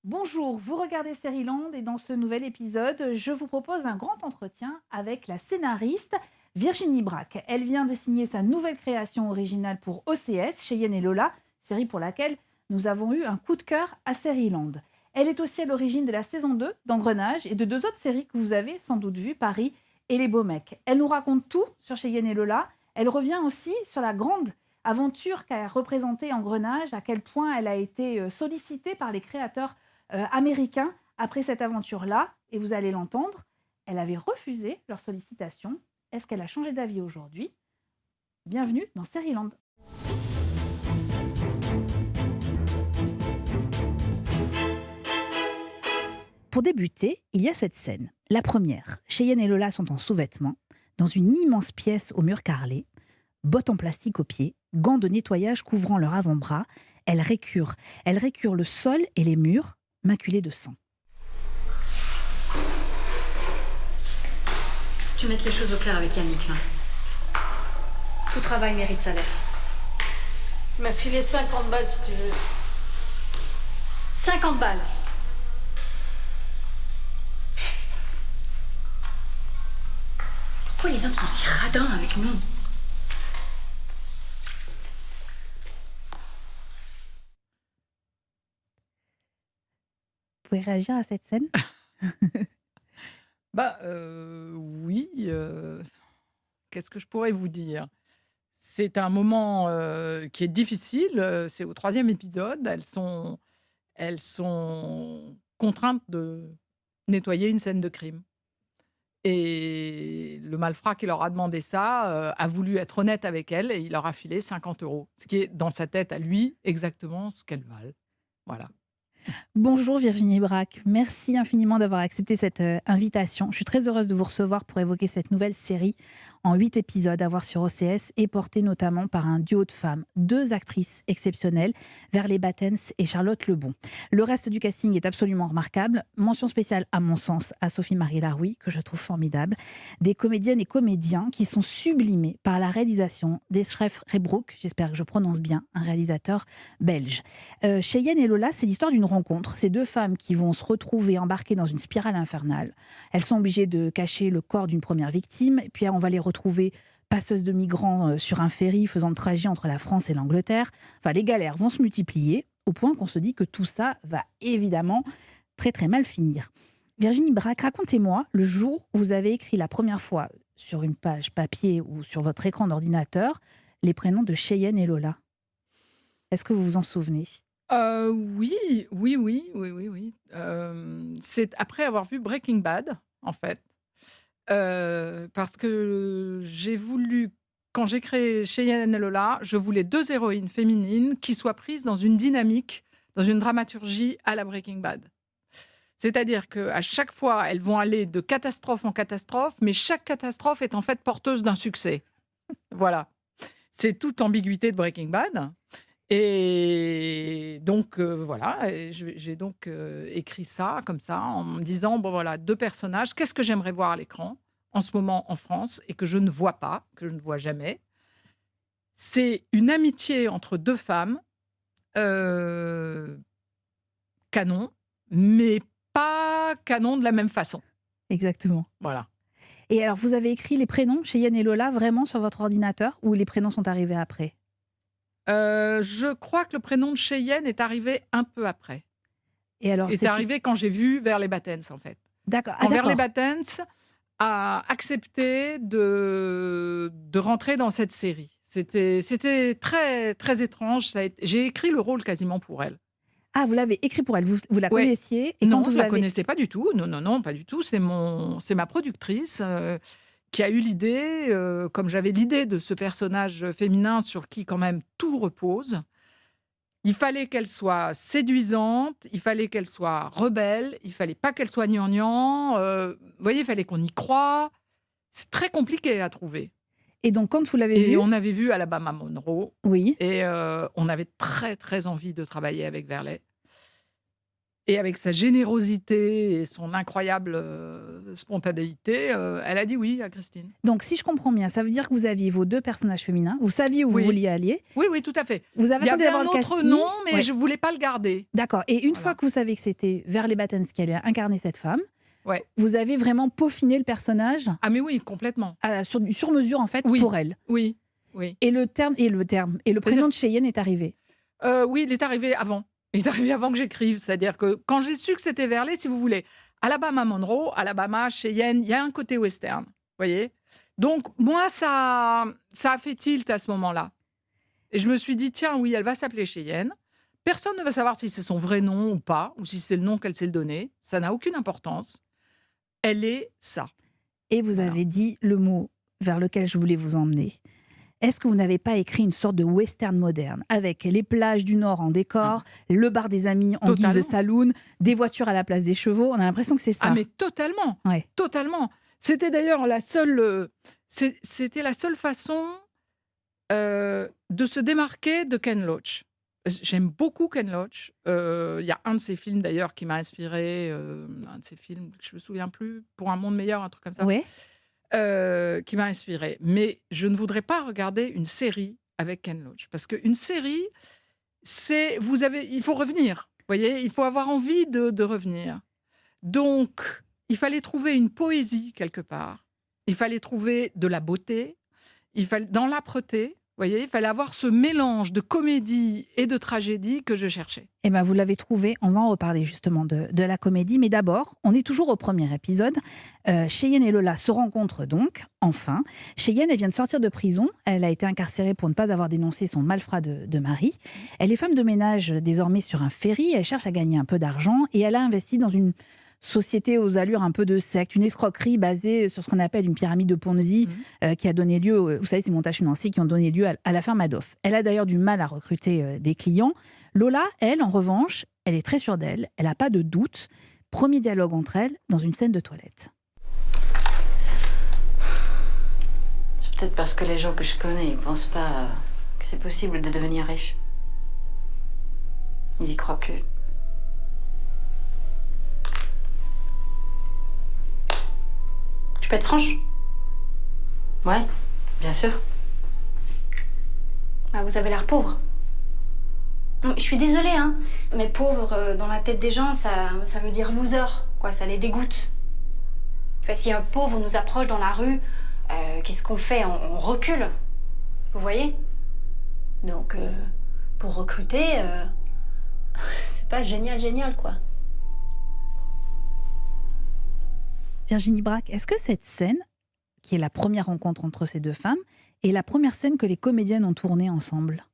Bonjour, vous regardez Land et dans ce nouvel épisode, je vous propose un grand entretien avec la scénariste Virginie Braque. Elle vient de signer sa nouvelle création originale pour OCS, Cheyenne et Lola, série pour laquelle nous avons eu un coup de cœur à Land. Elle est aussi à l'origine de la saison 2 d'Engrenage et de deux autres séries que vous avez sans doute vues, Paris et Les Beaux Mecs. Elle nous raconte tout sur Cheyenne et Lola. Elle revient aussi sur la grande aventure qu'a représentée Engrenage, à quel point elle a été sollicitée par les créateurs américains après cette aventure-là, et vous allez l'entendre, elle avait refusé leur sollicitation. Est-ce qu'elle a changé d'avis aujourd'hui? Bienvenue dans Land. Pour débuter, il y a cette scène. La première, Cheyenne et Lola sont en sous-vêtements, dans une immense pièce au mur carrelé, bottes en plastique aux pieds, gants de nettoyage couvrant leur avant-bras. Elles récurent le sol et les murs, maculés de sang. Tu mettes les choses au clair avec Yannick, là. Tout travail mérite salaire. Il m'a filé 50 balles si tu veux. 50 balles. Pourquoi les hommes sont si radins avec nous? Vous pouvez réagir à cette scène? Oui, qu'est-ce que je pourrais vous dire? C'est un moment, qui est difficile, c'est au troisième épisode. Elles sont contraintes de nettoyer une scène de crime et le malfrat qui leur a demandé ça, a voulu être honnête avec elles et il leur a filé 50 €, ce qui est dans sa tête à lui exactement ce qu'elles valent. Voilà. Bonjour Virginie Braque, merci infiniment d'avoir accepté cette invitation. Je suis très heureuse de vous recevoir pour évoquer cette nouvelle série en 8 épisodes à voir sur OCS et portée notamment par un duo de femmes, deux actrices exceptionnelles, Verley Battens et Charlotte Lebon. Le reste du casting est absolument remarquable. Mention spéciale à mon sens à Sophie-Marie Larouille, que je trouve formidable. Des comédiennes et comédiens qui sont sublimés par la réalisation d'Eschref Rebroek, j'espère que je prononce bien, un réalisateur belge. Cheyenne et Lola, c'est l'histoire d'une rencontre. Ces deux femmes qui vont se retrouver embarquées dans une spirale infernale. Elles sont obligées de cacher le corps d'une première victime, et puis on va les retrouver passeuses de migrants sur un ferry faisant le trajet entre la France et l'Angleterre. Enfin, les galères vont se multiplier, au point qu'on se dit que tout ça va évidemment très très mal finir. Virginie Braque, racontez-moi le jour où vous avez écrit la première fois sur une page papier ou sur votre écran d'ordinateur les prénoms de Cheyenne et Lola. Est-ce que vous vous en souvenez? Oui, oui, oui, oui, oui, oui. C'est après avoir vu Breaking Bad, en fait. Parce que j'ai voulu quand j'ai créé Cheyenne et Lola, je voulais 2 héroïnes féminines qui soient prises dans une dynamique, dans une dramaturgie à la Breaking Bad. C'est-à-dire qu'à chaque fois, elles vont aller de catastrophe en catastrophe, mais chaque catastrophe est en fait porteuse d'un succès. Voilà. C'est toute l'ambiguïté de Breaking Bad. Et donc, voilà, et j'ai donc écrit ça comme ça, en me disant: «Bon voilà, 2 personnages, qu'est-ce que j'aimerais voir à l'écran, en ce moment en France et que je ne vois pas, que je ne vois jamais?» C'est une amitié entre 2 femmes, heu, canon, mais pas canon de la même façon. Exactement. Voilà. Et alors, vous avez écrit les prénoms Cheyenne et Lola vraiment sur votre ordinateur ou les prénoms sont arrivés après? Je crois que le prénom de Cheyenne est arrivé un peu après. Et alors, Est arrivé quand j'ai vu Verley Battens, en fait. D'accord. Ah, Quand Verley d'accord. Battens a accepté de rentrer dans cette série. C'était très, très étrange. J'ai écrit le rôle quasiment pour elle. Ah, vous l'avez écrit pour elle. Vous la Ouais. connaissiez et Non, quand je vous la avez. connaissais pas du tout. Non, non, non, pas du tout. C'est ma productrice qui a eu l'idée, comme j'avais l'idée de ce personnage féminin sur qui quand même tout repose. Il fallait qu'elle soit séduisante, il fallait qu'elle soit rebelle, il fallait pas qu'elle soit gnangnan, vous voyez, il fallait qu'on y croie. C'est très compliqué à trouver Et donc, quand vous l'avez et vu. on avait vu Alabama Monroe Oui. et on avait très, très envie de travailler avec Verlet Et avec sa générosité et son incroyable spontanéité, elle a dit oui à Christine. Donc, si je comprends bien, ça veut dire que vous aviez vos 2 personnages féminins, vous saviez où vous Oui. vouliez aller, Oui, oui, tout à fait. vous avez Il y attendu avait d'avoir un le autre casting. nom, mais Ouais. je voulais pas le garder. D'accord. Et une Voilà. fois que vous savez que c'était Verley Battens qui allait incarner cette femme, Ouais. vous avez vraiment peaufiné le personnage Ah mais oui, complètement. du sur-mesure, en fait, Oui. pour elle. Oui, oui. Et le prénom de Cheyenne est arrivé. Oui, il est arrivé avant. Il est arrivé avant que j'écrive. C'est-à-dire que quand j'ai su que c'était Verley, si vous voulez, Alabama Monroe, Alabama, Cheyenne, il y a un côté western. Vous voyez? Donc, moi, ça a fait tilt à ce moment-là. Et je me suis dit, tiens, oui, elle va s'appeler Cheyenne. Personne ne va savoir si c'est son vrai nom ou pas, ou si c'est le nom qu'elle s'est donné. Ça n'a aucune importance. Elle est ça. Et vous Voilà. avez dit le mot vers lequel je voulais vous emmener. Est-ce que vous n'avez pas écrit une sorte de western moderne, avec les plages du Nord en décor, le bar des amis en guise de Totalement. saloon, des voitures à la place des chevaux? On a l'impression que c'est ça. Ah, mais totalement. Ouais. Totalement. C'était d'ailleurs c'était la seule façon de se démarquer de Ken Loach. J'aime beaucoup Ken Loach. Il y a un de ses films d'ailleurs qui m'a inspiré, un de ses films, je me souviens plus, Pour un monde meilleur, un truc comme ça, Ouais. qui m'a inspiré. Mais je ne voudrais pas regarder une série avec Ken Loach, parce qu'une série, il faut revenir. Vous voyez, il faut avoir envie de revenir. Donc, il fallait trouver une poésie quelque part. Il fallait trouver de la beauté. Dans l'âpreté, vous voyez, il fallait avoir ce mélange de comédie et de tragédie que je cherchais. Eh bien, vous l'avez trouvé. On va en reparler justement de la comédie. Mais d'abord, on est toujours au premier épisode. Cheyenne et Lola se rencontrent donc, enfin. Cheyenne, elle vient de sortir de prison. Elle a été incarcérée pour ne pas avoir dénoncé son malfrat de mari. Elle est femme de ménage désormais sur un ferry. Elle cherche à gagner un peu d'argent et elle a investi dans une société aux allures un peu de secte, une escroquerie basée sur ce qu'on appelle une pyramide de Ponzi qui a donné lieu, vous savez, ces montages financiers qui ont donné lieu à l'affaire Madoff. Elle a d'ailleurs du mal à recruter des clients. Lola, elle, en revanche, elle est très sûre d'elle, elle n'a pas de doute. Premier dialogue entre elles dans une scène de toilette. C'est peut-être parce que les gens que je connais, ils pensent pas que c'est possible de devenir riche. Ils y croient plus. Je peux être franche? Ouais, bien sûr. Bah, vous avez l'air pauvre. Je suis désolée, hein, mais pauvre, dans la tête des gens, ça veut dire loser, quoi, ça les dégoûte. Enfin, si un pauvre nous approche dans la rue, qu'est-ce qu'on fait? On recule, vous voyez? Donc, pour recruter, c'est pas génial, quoi. Virginie Brac, est-ce que cette scène, qui est la première rencontre entre ces deux femmes, est la première scène que les comédiennes ont tournée ensemble?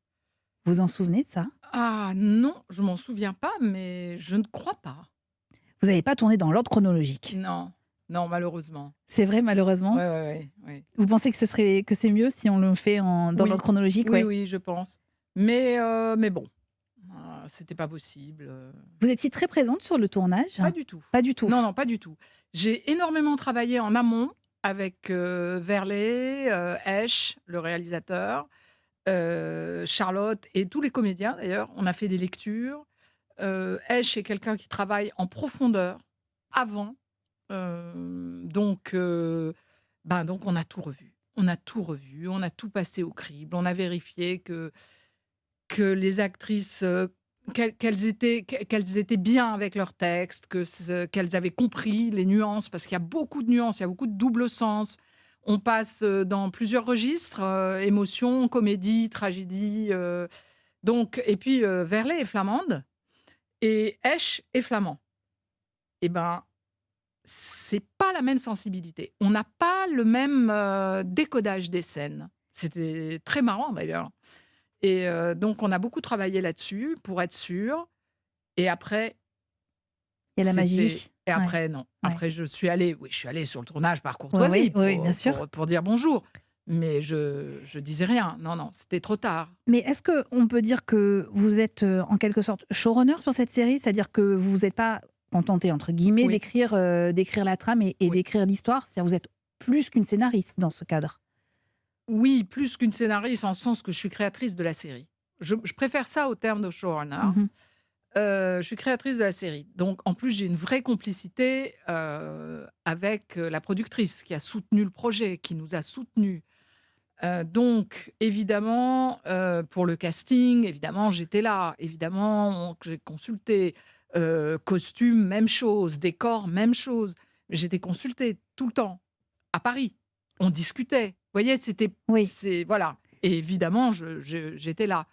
Vous vous en souvenez de ça? Ah non, je m'en souviens pas, mais je ne crois pas. Vous n'avez pas tourné dans l'ordre chronologique? Non, malheureusement. C'est vrai, malheureusement? Oui. Vous pensez que c'est mieux si on le fait dans Oui. l'ordre chronologique? Oui, Ouais. oui, je pense. Mais bon, c'était pas possible. Vous étiez très présente sur le tournage? Pas du tout. Pas du tout. Non, pas du tout. J'ai énormément travaillé en amont avec Verley, Esch, le réalisateur, Charlotte et tous les comédiens d'ailleurs. On a fait des lectures. Esch est quelqu'un qui travaille en profondeur avant. Donc on a tout revu. On a tout passé au crible. On a vérifié que les actrices, qu'elles étaient bien avec leur texte, qu'elles avaient compris les nuances, parce qu'il y a beaucoup de nuances, il y a beaucoup de double sens. On passe dans plusieurs registres, émotion, comédie, tragédie. Et puis, Verley est flamande et Esch est flamand. Eh ben, c'est pas la même sensibilité. On n'a pas le même décodage des scènes. C'était très marrant d'ailleurs. Et donc, on a beaucoup travaillé là-dessus pour être sûr. Et après, Il y a la magie. Et après, non. Ouais. Après, je suis allée sur le tournage par courtoisie Oui, bien sûr. pour dire bonjour. Mais je disais rien. Non, c'était trop tard. Mais est-ce qu'on peut dire que vous êtes en quelque sorte showrunner sur cette série? C'est-à-dire que vous n'êtes pas contenté, entre guillemets, Oui. d'écrire la trame et Oui. d'écrire l'histoire? C'est-à-dire que vous êtes plus qu'une scénariste dans ce cadre? Oui, plus qu'une scénariste, en ce sens que je suis créatrice de la série. Je préfère ça au terme de showrunner. Mhm. Je suis créatrice de la série. Donc, en plus, j'ai une vraie complicité avec la productrice qui a soutenu le projet, qui nous a soutenus. Donc, évidemment, pour le casting, évidemment, j'étais là. Évidemment, j'ai consulté. Costumes, même chose. Décor, même chose. J'étais consultée tout le temps. À Paris. On discutait. Vous voyez, Oui. voilà. Et évidemment, j'étais là.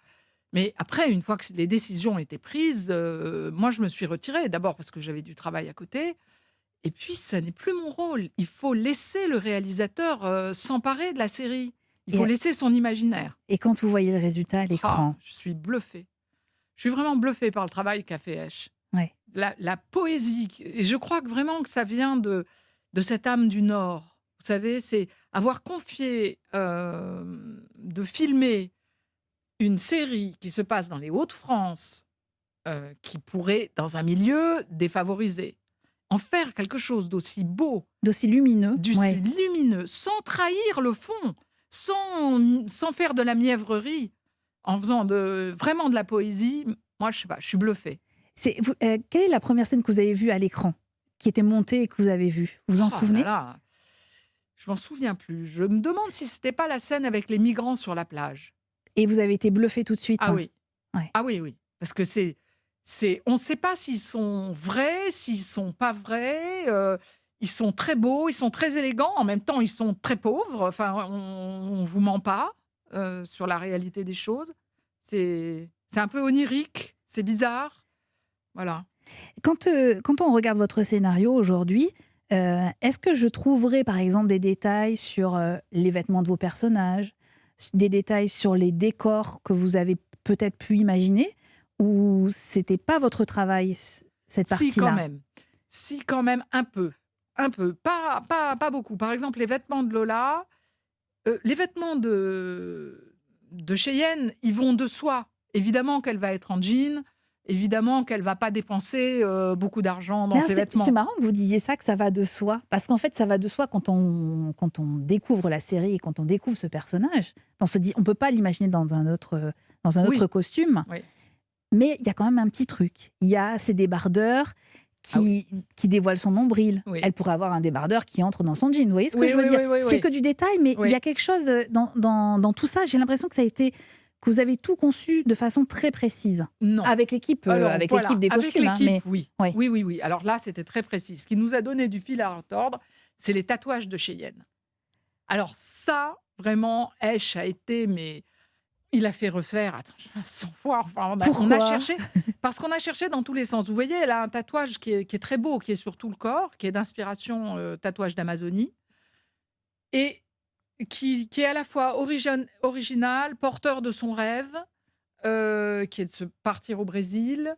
Mais après, une fois que les décisions étaient prises, moi, je me suis retirée. D'abord parce que j'avais du travail à côté. Et puis, ça n'est plus mon rôle. Il faut laisser le réalisateur s'emparer de la série. Il faut Et, laisser son imaginaire. et quand vous voyez le résultat à Ah, l'écran, je suis bluffée. Je suis vraiment bluffée par le travail qu'a fait Esch. ouais. La poésie. Et je crois que vraiment que ça vient de cette âme du Nord. Vous savez, c'est avoir confié de filmer une série qui se passe dans les Hauts-de-France, qui pourrait, dans un milieu défavorisé, en faire quelque chose d'aussi beau, D'aussi lumineux. d'aussi Ouais. lumineux, sans trahir le fond, sans faire de la mièvrerie, en faisant vraiment de la poésie. Moi, je sais pas, je suis bluffée. Quelle est la première scène que vous avez vue à l'écran, qui était montée et que vous avez vue? Vous vous en Oh là souvenez? là, je m'en souviens plus. Je me demande si c'était pas la scène avec les migrants sur la plage. Et vous avez été bluffé tout de suite. Ah hein. oui. Ouais. Ah oui, oui. Parce que on ne sait pas s'ils sont vrais, s'ils sont pas vrais. Ils sont très beaux, ils sont très élégants. En même temps, ils sont très pauvres. Enfin, on vous ment pas sur la réalité des choses. C'est un peu onirique, c'est bizarre. Voilà. Quand on regarde votre scénario aujourd'hui, est-ce que je trouverai par exemple des détails sur les vêtements de vos personnages, des détails sur les décors que vous avez peut-être pu imaginer, ou c'était pas votre travail, cette Si, partie-là? quand même. Si, quand même, un peu. Un peu. Pas beaucoup. Par exemple, les vêtements de Lola, les vêtements de Cheyenne, ils vont de soi. Évidemment qu'elle va être en jean. Évidemment qu'elle va pas dépenser beaucoup d'argent dans Mais ses alors, vêtements. c'est marrant que vous disiez ça, que ça va de soi. Parce qu'en fait, ça va de soi quand on découvre la série et quand on découvre ce personnage. On se dit, on peut pas l'imaginer dans un autre Oui. costume. Oui. Mais il y a quand même un petit truc. Il y a ces débardeurs qui dévoilent son nombril. Oui. Elle pourrait avoir un débardeur qui entre dans son jean. Vous voyez ce que Oui, je veux oui, dire? oui, oui, C'est oui. que du détail, mais Oui. il y a quelque chose dans tout ça. J'ai l'impression que vous avez tout conçu de façon très précise. Non. Avec l'équipe Alors, avec voilà, l'équipe des avec costumes. hein, l'équipe, mais oui. Ouais. Oui, oui, oui. Alors là, c'était très précis. Ce qui nous a donné du fil à retordre, c'est les tatouages de Cheyenne. Alors ça, vraiment, Esch a été, mais il a fait refaire 100 fois. Enfin, on a Pourquoi cherché, parce qu'on a cherché dans tous les sens. Vous voyez, elle a un tatouage qui est très beau, qui est sur tout le corps, qui est d'inspiration tatouage d'Amazonie, et qui est à la fois original, porteur de son rêve, qui est de se partir au Brésil.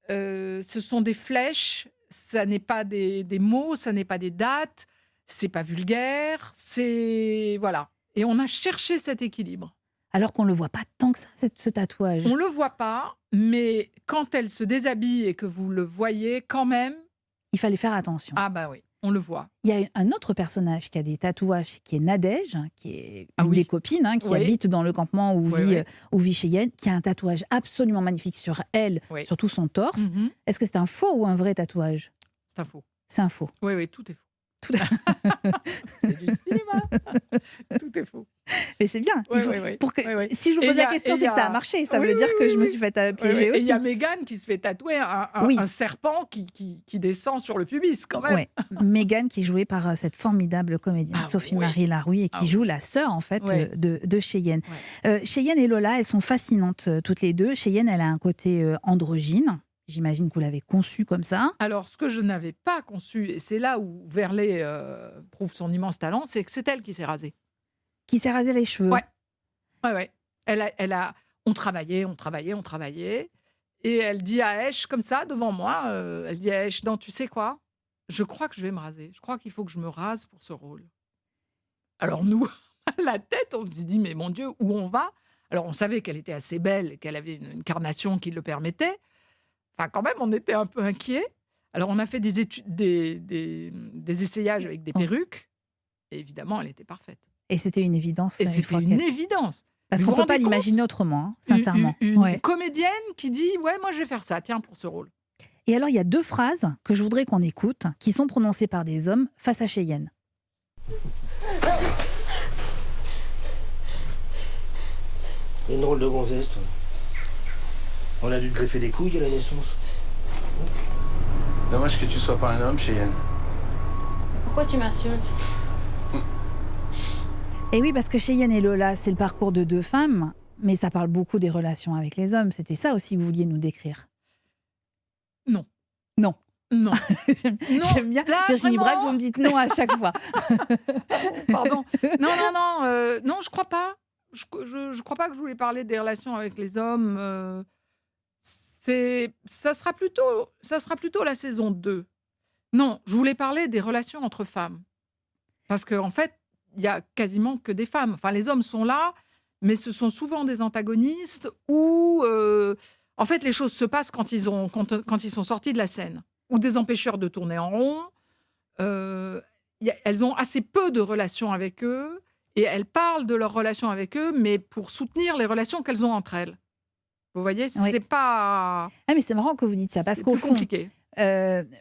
Ce sont des flèches, ça n'est pas des mots, ça n'est pas des dates, c'est pas vulgaire, c'est... Voilà. Et on a cherché cet équilibre. Alors qu'on ne le voit pas tant que ça, ce tatouage. On le voit pas, mais quand elle se déshabille et que vous le voyez quand même, Il fallait faire attention. ah bah oui, on le voit. Il y a un autre personnage qui a des tatouages, qui est Nadège, qui est Ah une oui. des copines, qui Oui. habite dans le campement où Oui, vit, oui. où vit Cheyenne, qui a un tatouage absolument magnifique sur elle, Oui. sur tout son torse. Mhm. Est-ce que c'est un faux ou un vrai tatouage? C'est un faux. C'est un faux. Oui, oui, tout est faux. Tout C'est du cinéma. Tout est faux. Mais c'est bien. Oui, Il faut- oui, oui. pour que, Oui, oui. Si je vous Et pose il y la a- question, et il c'est y que ça a a- marché. Ça Oui, veut dire oui, que oui, je me oui. suis fait Oui, piéger oui. Et il y aussi. a Mégane qui se fait tatouer Oui. un serpent qui descend sur le pubis, quand même. Ouais. Mégane, qui est jouée par cette formidable comédienne Ah Sophie-Marie Larouille et qui Ah oui. joue la sœur en fait Ouais. de Cheyenne. Cheyenne et Lola, elles sont fascinantes toutes les deux. Cheyenne, elle a un côté androgyne. J'imagine que vous l'avez conçue comme ça. Alors, ce que je n'avais pas conçu, et c'est là où Verlet prouve son immense talent, c'est que c'est elle qui s'est rasée. Qui s'est rasé les cheveux. Ouais. Ouais, ouais. On travaillait. Et elle dit à Esch, comme ça, devant moi, elle dit à Esch, non, tu sais quoi? Je crois que je vais me raser. Je crois qu'il faut que je me rase pour ce rôle. Alors nous, à la tête, on se dit, mais mon Dieu, où on va? Alors on savait qu'elle était assez belle, qu'elle avait une carnation qui le permettait. Enfin, quand même, on était un peu inquiets. Alors on a fait des essayages avec des perruques. Et évidemment, elle était parfaite. Et c'était une évidence. Et une c'était fois une qu'elle- évidence. Parce Vous qu'on vous peut pas rendez compte l'imaginer autrement, hein, Une, sincèrement. une Ouais. comédienne qui dit « Ouais, moi je vais faire ça, tiens, pour ce rôle. Et alors, il y a 2 phrases que je voudrais qu'on écoute, qui sont prononcées par des hommes face à Cheyenne. T'es une drôle de gonzesse, toi. On a dû te greffer des couilles à la naissance. Dommage que tu sois pas un homme, Cheyenne. Pourquoi tu m'insultes? Et oui, parce que Cheyenne et Lola, c'est le parcours de 2 femmes, mais ça parle beaucoup des relations avec les hommes. C'était ça aussi que vous vouliez nous décrire. Non. Non. Non. J'aime bien Là, Virginie vraiment. Braque, vous me dites non à chaque fois. Pardon. Non, non, je crois pas. Je crois pas que je voulais parler des relations avec les hommes. Ça sera plutôt la saison 2. Non, je voulais parler des relations entre femmes. Parce qu'en fait, il y a quasiment que des femmes. Enfin, les hommes sont là, mais ce sont souvent des antagonistes ou, en fait, les choses se passent quand ils sont sortis de la scène. Ou des empêcheurs de tourner en rond. Elles ont assez peu de relations avec eux et elles parlent de leurs relations avec eux, mais pour soutenir les relations qu'elles ont entre elles. Vous voyez, Oui. c'est pas... Ah, mais c'est marrant que vous dites ça, parce c'est qu'au plus fond, compliqué.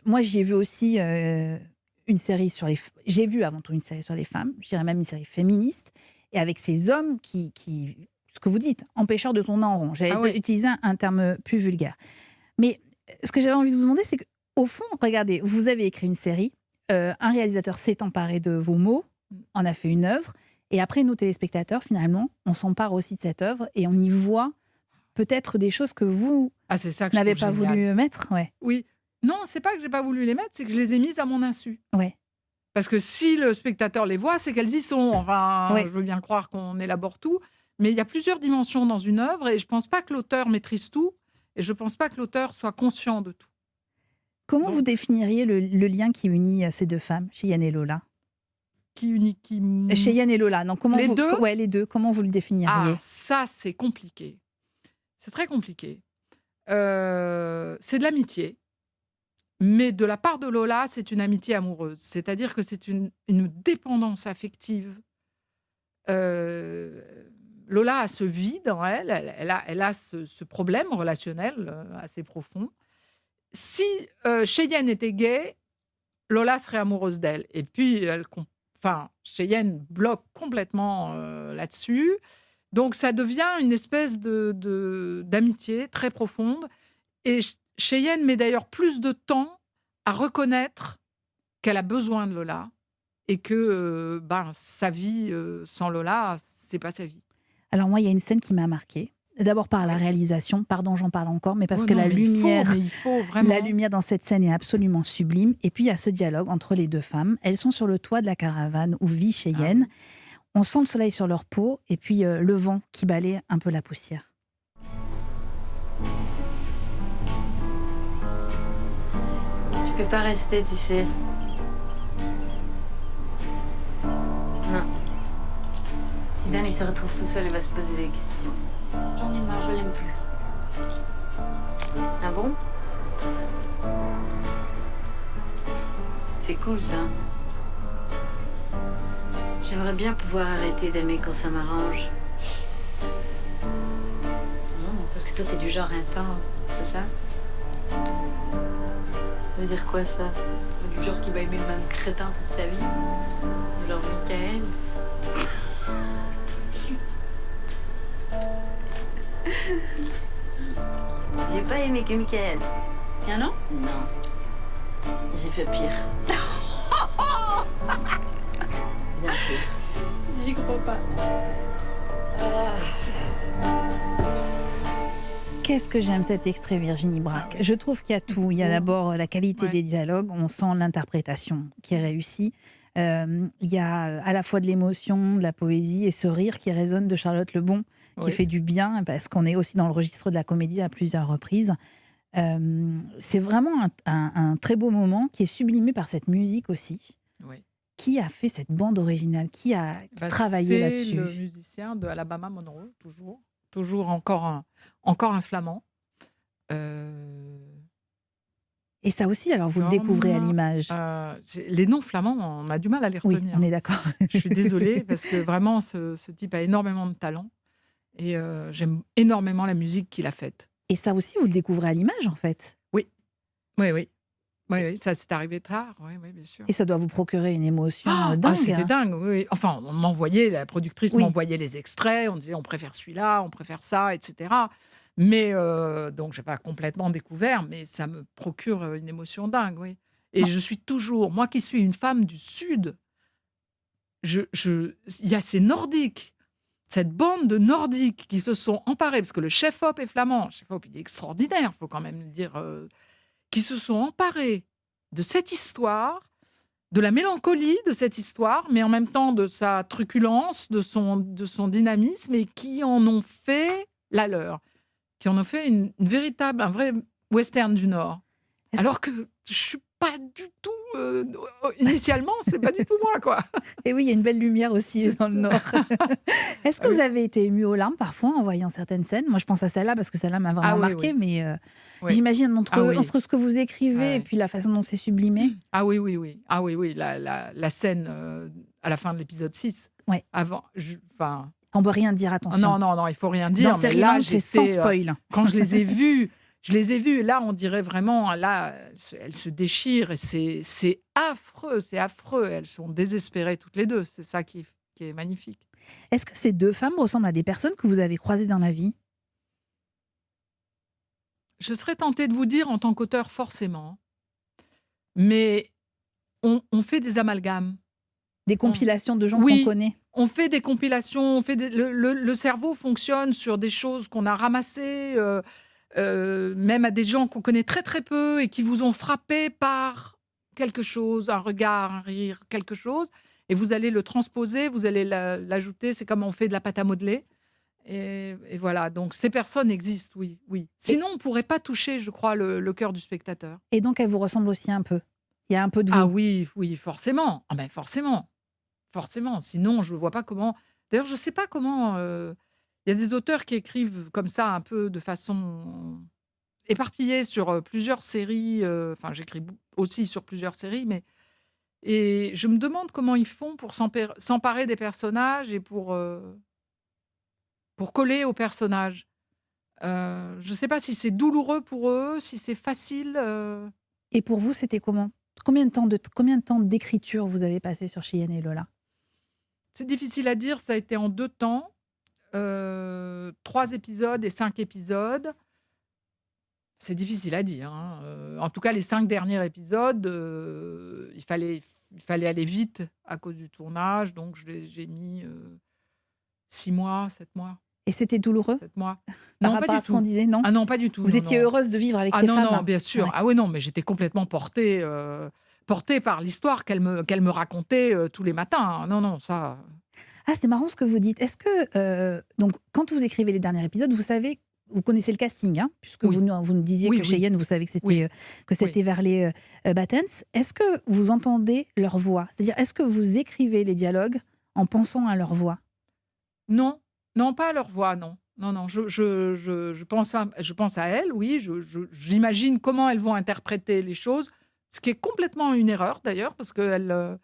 moi, j'y ai vu aussi une série sur les... J'ai vu avant tout une série sur les femmes, je dirais même une série féministe, et avec ces hommes qui ce que vous dites, empêcheurs de tourner en rond. J'avais Ouais. utilisé un terme plus vulgaire. Mais ce que j'avais envie de vous demander, c'est qu'au fond, regardez, vous avez écrit une série, un réalisateur s'est emparé de vos mots, en a fait une œuvre, et après, nous, téléspectateurs, finalement, on s'empare aussi de cette œuvre et on y voit peut-être des choses que vous Ah, c'est ça que je n'avez trouve pas génial. voulu mettre. Ouais. Oui. Non, c'est pas que j'ai pas voulu les mettre, c'est que je les ai mises à mon insu. Ouais. Parce que si le spectateur les voit, c'est qu'elles y sont. Enfin, Ouais. je veux bien croire qu'on élabore tout. Mais il y a plusieurs dimensions dans une œuvre et je pense pas que l'auteur maîtrise tout. Et je pense pas que l'auteur soit conscient de tout. Comment Donc- vous définiriez le lien qui unit ces 2 femmes, Cheyenne et Lola Qui unit qui... Cheyenne et Lola, non, comment Les vous... deux Ouais, les deux, comment vous le définiriez? Ah, ça, c'est compliqué. C'est très compliqué. C'est de l'amitié. Mais de la part de Lola, c'est une amitié amoureuse. C'est-à-dire que c'est une dépendance affective. Lola a ce vide en elle. Elle a ce problème relationnel assez profond. Si Cheyenne était gay, Lola serait amoureuse d'elle. Et puis, Cheyenne bloque complètement là-dessus. Donc, ça devient une espèce d'amitié très profonde. Et Cheyenne met d'ailleurs plus de temps à reconnaître qu'elle a besoin de Lola et que sa vie sans Lola, c'est pas sa vie. Alors moi, il y a une scène qui m'a marquée. D'abord par la réalisation, pardon, j'en parle encore, mais parce Oh que non, la mais lumière... il faut vraiment. La lumière dans cette scène est absolument sublime. Et puis, il y a ce dialogue entre les 2 femmes. Elles sont sur le toit de la caravane où vit Cheyenne. On sent le soleil sur leur peau et puis le vent qui balaye un peu la poussière. Je peux pas rester, tu sais. Non. Si Dan il se retrouve tout seul, il va se poser des questions. J'en ai marre, je l'aime plus. Ah bon? C'est cool ça. J'aimerais bien pouvoir arrêter d'aimer quand ça m'arrange. Non, parce que toi t'es du genre intense, c'est ça? Ça veut dire quoi ça? Du genre qui va aimer le même crétin toute sa vie? Genre Michael? J'ai pas aimé que Michael. Ah non? Non. J'ai fait pire. Bien pire. J'y crois pas. Qu'est-ce que j'aime cet extrait, Virginie Braque. Je trouve qu'il y a tout. Il y a d'abord la qualité Ouais. des dialogues, on sent l'interprétation qui est réussie. Il y a à la fois de l'émotion, de la poésie et ce rire qui résonne de Charlotte Lebon, qui Oui. fait du bien, parce qu'on est aussi dans le registre de la comédie à plusieurs reprises. C'est vraiment un très beau moment qui est sublimé par cette musique aussi. Oui. Qui a fait cette bande originale? Qui a travaillé C'est là-dessus? le musicien de Alabama Monroe, toujours encore un flamand. Et ça aussi, alors vous le découvrez à l'image. Les noms flamands, on a du mal à les Oui, retenir. on est d'accord. Je suis désolée parce que vraiment ce type a énormément de talent Et j'aime énormément la musique qu'il a faite. Et ça aussi, vous le découvrez à l'image, en fait. Oui, oui, oui. Oui, oui, ça c'est arrivé tard, oui, oui, bien sûr. Et ça doit vous procurer une émotion dingue. Ah, c'était dingue, oui, oui. Enfin, on m'envoyait, la productrice Oui. m'envoyait les extraits, on disait on préfère celui-là, on préfère ça, etc. Mais donc, je n'ai pas complètement découvert, mais ça me procure une émotion dingue, oui. Et je suis toujours, moi qui suis une femme du Sud, il y a ces Nordiques, cette bande de Nordiques qui se sont emparés, parce que le chef-op est flamand, le chef-op il est extraordinaire, il faut quand même le dire, qui se sont emparés de cette histoire, de la mélancolie de cette histoire, mais en même temps de sa truculence, de son dynamisme, et qui en ont fait la leur, qui en ont fait un vrai western du Nord. Alors que je suis pas du tout, initialement, c'est pas du tout moi, quoi. Et oui, il y a une belle lumière aussi dans le Nord. Est-ce que vous avez été ému aux larmes parfois en voyant certaines scènes? Moi, je pense à celle-là parce que celle-là m'a vraiment marquée, mais j'imagine entre ce que vous écrivez et puis la façon dont c'est sublimé. Ah oui, oui, oui. Ah oui, oui. La scène à la fin de l'épisode 6. Ouais. Avant, on ne peut rien dire, attention. Non, il faut rien dire. Dans Série-Land, c'est sans spoil. Quand je les ai vus, et là, on dirait vraiment, là, elles se déchirent et c'est affreux, c'est affreux. Elles sont désespérées toutes les deux. C'est ça qui est magnifique. Est-ce que ces deux femmes ressemblent à des personnes que vous avez croisées dans la vie? Je serais tentée de vous dire en tant qu'auteur, forcément. Mais on fait des amalgames. Des compilations de gens qu'on connaît. On fait des compilations, le cerveau fonctionne sur des choses qu'on a ramassées, même à des gens qu'on connaît très très peu et qui vous ont frappé par quelque chose, un regard, un rire, quelque chose, et vous allez le transposer, vous allez l'ajouter, c'est comme on fait de la pâte à modeler. Et voilà, donc ces personnes existent, oui, oui. Sinon, on ne pourrait pas toucher, je crois, le cœur du spectateur. Et donc, elles vous ressemblent aussi un peu? Il y a un peu de vous? Ah oui, oui, forcément. Ah ben forcément. Forcément. Sinon, je ne vois pas comment... D'ailleurs, je ne sais pas comment... Il y a des auteurs qui écrivent comme ça, un peu de façon éparpillée sur plusieurs séries. Enfin, j'écris aussi sur plusieurs séries, mais... Et je me demande comment ils font pour s'emparer des personnages et pour coller aux personnages. Je ne sais pas si c'est douloureux pour eux, si c'est facile. Et pour vous, c'était comment? Combien de temps d'écriture vous avez passé sur Cheyenne et Lola? C'est difficile à dire, ça a été en 2 temps. 3 épisodes et 5 épisodes. C'est difficile à dire. Hein. En tout cas, les 5 derniers épisodes, il fallait aller vite à cause du tournage. Donc, j'ai mis 6 mois, 7 mois. Et c'était douloureux? 7 mois. Par Non, rapport pas à du ce qu'on tout. disait, non? Ah non, pas du tout. Vous étiez heureuse de vivre avec ces femmes? Non, bien sûr. Ouais. Ah oui, non, mais j'étais complètement portée par l'histoire qu'elle me racontait tous les matins. Non, ça... Ah, c'est marrant ce que vous dites. Est-ce que, donc, quand vous écrivez les derniers épisodes, vous connaissez le casting, hein, puisque vous nous disiez que Cheyenne, vous savez que c'était Verley Battens. Est-ce que vous entendez leur voix? C'est-à-dire, est-ce que vous écrivez les dialogues en pensant à leur voix? Non, pas à leur voix, non. Non, je pense à elles, oui. J'imagine comment elles vont interpréter les choses, ce qui est complètement une erreur, d'ailleurs, parce qu'elles...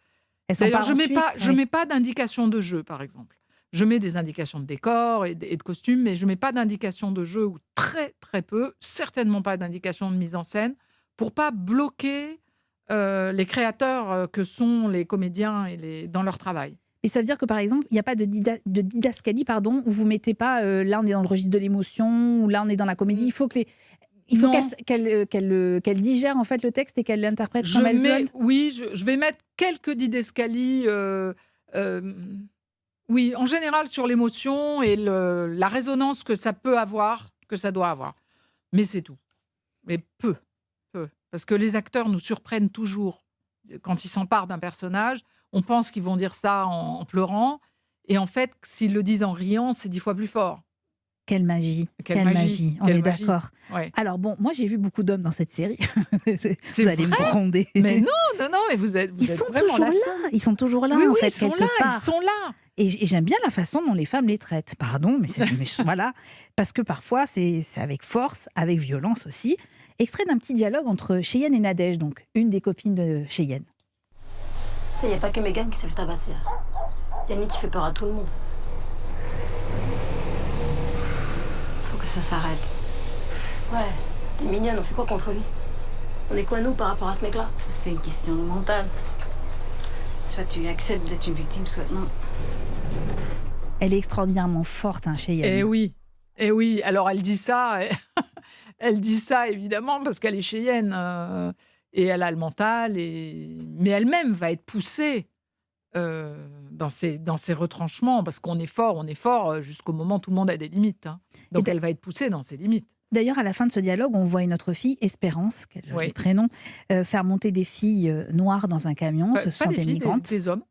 D'ailleurs, je mets pas d'indication de jeu, par exemple. Je mets des indications de décor et de costumes, mais je mets pas d'indication de jeu, ou très, très peu, certainement pas d'indication de mise en scène, pour pas bloquer les créateurs que sont les comédiens dans leur travail. Et ça veut dire que, par exemple, il n'y a pas de didascalie, où vous mettez pas là on est dans le registre de l'émotion, ou là on est dans la comédie. Il faut qu'elle digère en fait le texte et qu'elle l'interprète comme elle veut. Oui, je vais mettre quelques didascalies. Oui, en général sur l'émotion et la résonance que ça peut avoir, que ça doit avoir. Mais c'est tout. Mais peu. Parce que les acteurs nous surprennent toujours. Quand ils s'emparent d'un personnage, on pense qu'ils vont dire ça en pleurant. Et en fait, s'ils le disent en riant, c'est 10 fois plus fort. Quelle magie. On est d'accord. Ouais. Alors bon, moi j'ai vu beaucoup d'hommes dans cette série. Vous allez me gronder. Mais non, mais vous êtes vraiment là. Ils sont toujours là. Oui, en fait, ils sont là. Et j'aime bien la façon dont les femmes les traitent. Pardon, mais voilà. Parce que parfois, c'est avec force, avec violence aussi. Extrait d'un petit dialogue entre Cheyenne et Nadège, donc une des copines de Cheyenne. Tu sais, il n'y a pas que Mégane qui s'est fait tabasser. Yannick qui fait peur à tout le monde. que ça s'arrête. Ouais, t'es mignonne, on fait quoi contre lui? On est quoi, nous, par rapport à ce mec-là? C'est une question de mental. Soit tu acceptes d'être une victime, soit non. Elle est extraordinairement forte, hein, Cheyenne. Eh oui. Alors elle dit ça, elle dit ça évidemment parce qu'elle est Cheyenne et elle a le mental, mais elle-même va être poussée dans ses retranchements parce qu'on est fort jusqu'au moment où tout le monde a des limites. Hein. Donc elle va être poussée dans ses limites. D'ailleurs, à la fin de ce dialogue, on voit une autre fille, Espérance, quel joli Oui. prénom, faire monter des filles noires dans un camion. Ce sont Pas des filles, migrantes. des hommes.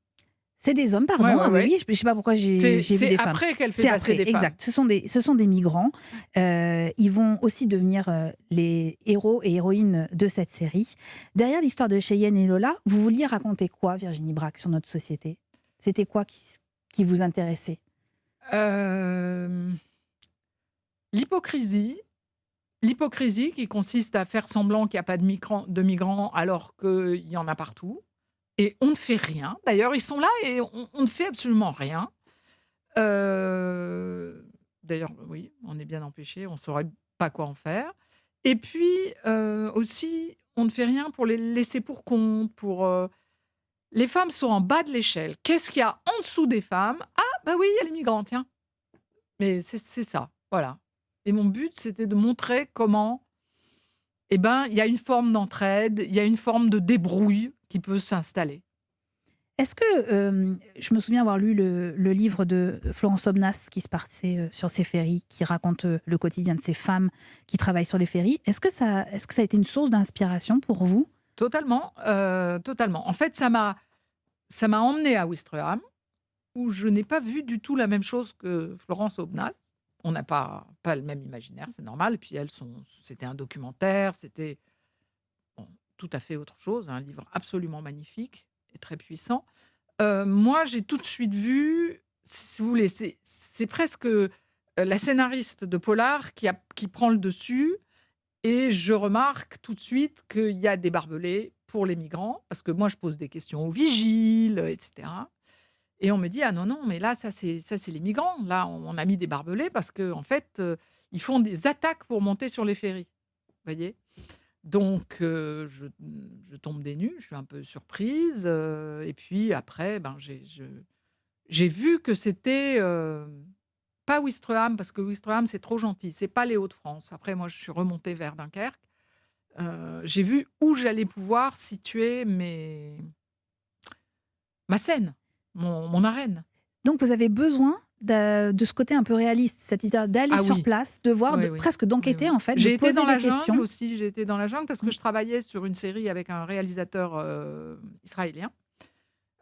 C'est des hommes, pardon. Ouais, Ah ouais. oui, je ne sais pas pourquoi j'ai vu C'est des femmes. après qu'elle fait C'est passer après, des femmes. exact. Ce sont des migrants. Ils vont aussi devenir les héros et héroïnes de cette série. Derrière l'histoire de Cheyenne et Lola, vous vouliez raconter quoi, Virginie Braque, sur notre société? C'était quoi qui vous intéressait? L'hypocrisie qui consiste à faire semblant qu'il n'y a pas de migrants alors qu'il y en a partout. Et on ne fait rien. D'ailleurs, ils sont là et on ne fait absolument rien. D'ailleurs, oui, on est bien empêché, on ne saurait pas quoi en faire. Et puis, aussi, on ne fait rien pour les laisser pour compte. Les femmes sont en bas de l'échelle. Qu'est-ce qu'il y a en dessous des femmes? Ah, bah oui, il y a les migrants, tiens. Mais c'est ça, voilà. Et mon but, c'était de montrer comment, il y a une forme d'entraide, il y a une forme de débrouille qui peut s'installer. Est-ce que, je me souviens avoir lu le livre de Florence Obnas qui se passait sur ces ferries, qui raconte le quotidien de ces femmes qui travaillent sur les ferries. Est-ce que ça a été une source d'inspiration pour vous? Totalement, totalement. En fait, ça m'a emmenée à Ouistreham, où je n'ai pas vu du tout la même chose que Florence Obnas. On n'a pas le même imaginaire, c'est normal. Et puis c'était un documentaire, c'était tout à fait autre chose, un livre absolument magnifique et très puissant. Moi, j'ai tout de suite vu, si vous voulez, c'est presque la scénariste de polar qui prend le dessus. Et je remarque tout de suite qu'il y a des barbelés pour les migrants, parce que moi, je pose des questions aux vigiles, etc. Et on me dit, ah non, mais là, ça c'est les migrants. Là, on a mis des barbelés parce qu'en fait, ils font des attaques pour monter sur les ferries. Vous voyez? Donc, je tombe des nues, je suis un peu surprise. Et puis après, j'ai vu que c'était pas Ouistreham, parce que Ouistreham, c'est trop gentil. C'est pas les Hauts-de-France. Après, moi, je suis remontée vers Dunkerque. J'ai vu où j'allais pouvoir situer ma scène, mon arène. Donc vous avez besoin de ce côté un peu réaliste, cette idée d'aller sur place, de voir, Oui. presque d'enquêter en fait, J'ai de été poser dans la des questions. jungle aussi. J'ai été dans la jungle parce que je travaillais sur une série avec un réalisateur israélien,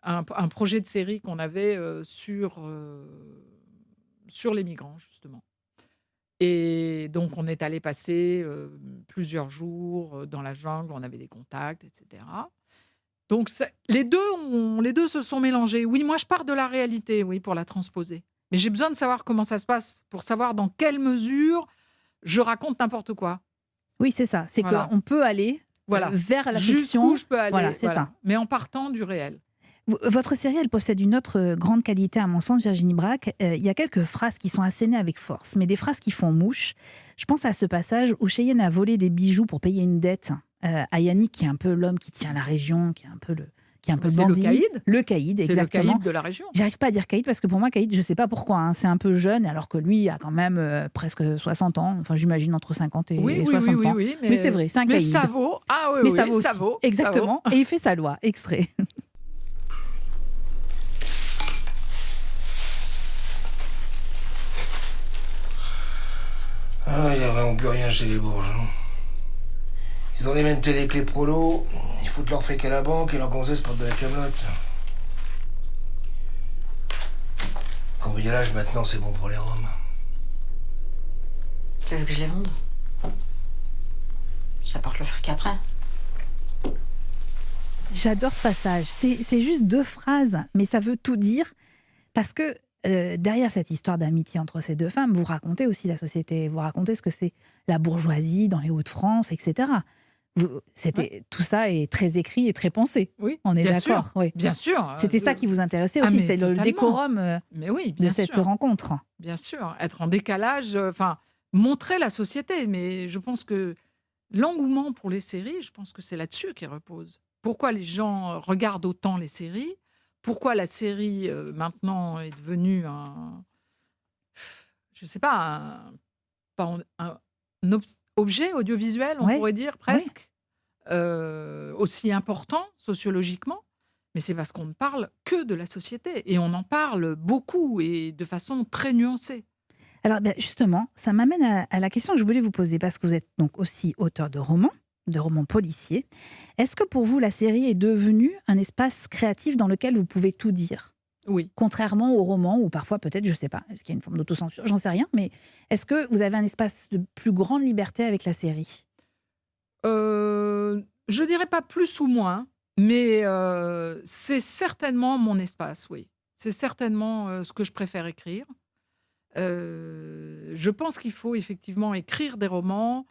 un projet de série qu'on avait sur les migrants justement. Et donc on est allé passer plusieurs jours dans la jungle, on avait des contacts, etc. Donc les deux se sont mélangés. Oui, moi je pars de la réalité, oui, pour la transposer. Mais j'ai besoin de savoir comment ça se passe pour savoir dans quelle mesure je raconte n'importe quoi. Oui, c'est ça. C'est Voilà. qu'on peut aller vers la fiction. Jusqu'où je peux aller. Voilà, c'est ça. Mais en partant du réel. Votre série, elle possède une autre grande qualité, à mon sens, Virginie Braque. Il y a quelques phrases qui sont assénées avec force, mais des phrases qui font mouche. Je pense à ce passage où Cheyenne a volé des bijoux pour payer une dette à Yannick, qui est un peu l'homme qui tient la région, qui est un peu le C'est bandit. le caïd. Le caïd, C'est exactement. le caïd de la région. J'arrive pas à dire caïd parce que pour moi, caïd, je sais pas pourquoi. Hein, c'est un peu jeune, alors que lui a quand même presque 60 ans. Enfin, j'imagine entre 50 et 60 ans. Oui, mais c'est vrai, c'est un mais caïd. ça vaut. Ah oui, Mais oui, ça vaut aussi. ça vaut. Exactement. Et il fait sa loi. Extrait. Ah, il n'y a vraiment plus rien chez les Bourges. Hein. Ils ont les mêmes télé que les prolos, ils foutent leur fric à la banque et leur gonzesse porte de la camotte. Cambriolage, maintenant, c'est bon pour les Roms. Tu veux que je les vende? Ça porte le fric après. J'adore ce passage. C'est juste 2 phrases, mais ça veut tout dire. Parce que derrière cette histoire d'amitié entre ces 2 femmes, vous racontez aussi la société. Vous racontez ce que c'est la bourgeoisie dans les Hauts-de-France, etc. Tout ça est très écrit et très pensé. Oui, on est bien d'accord. sûr, Oui. bien sûr. C'était ça qui vous intéressait aussi, mais c'était le totalement. décorum Mais oui, de bien cette sûr. rencontre. Bien sûr, être en décalage. Enfin, montrer la société. Mais je pense que l'engouement pour les séries, je pense que c'est là-dessus qu'il repose. Pourquoi les gens regardent autant les séries? Pourquoi la série, maintenant, est devenue je sais pas, pas un objet audiovisuel, on Ouais, pourrait dire ouais. presque, aussi important sociologiquement? Mais c'est parce qu'on ne parle que de la société et on en parle beaucoup et de façon très nuancée. Alors, justement, ça m'amène à la question que je voulais vous poser, parce que vous êtes donc aussi auteur de romans policiers. Est-ce que pour vous, la série est devenue un espace créatif dans lequel vous pouvez tout dire? Oui. Contrairement au roman, où parfois, peut-être, je ne sais pas, est-ce qu'il y a une forme d'autocensure? J'en sais rien, mais est-ce que vous avez un espace de plus grande liberté avec la série? Je dirais pas plus ou moins, mais c'est certainement mon espace, oui. C'est certainement, ce que je préfère écrire. Je pense qu'il faut effectivement écrire des romans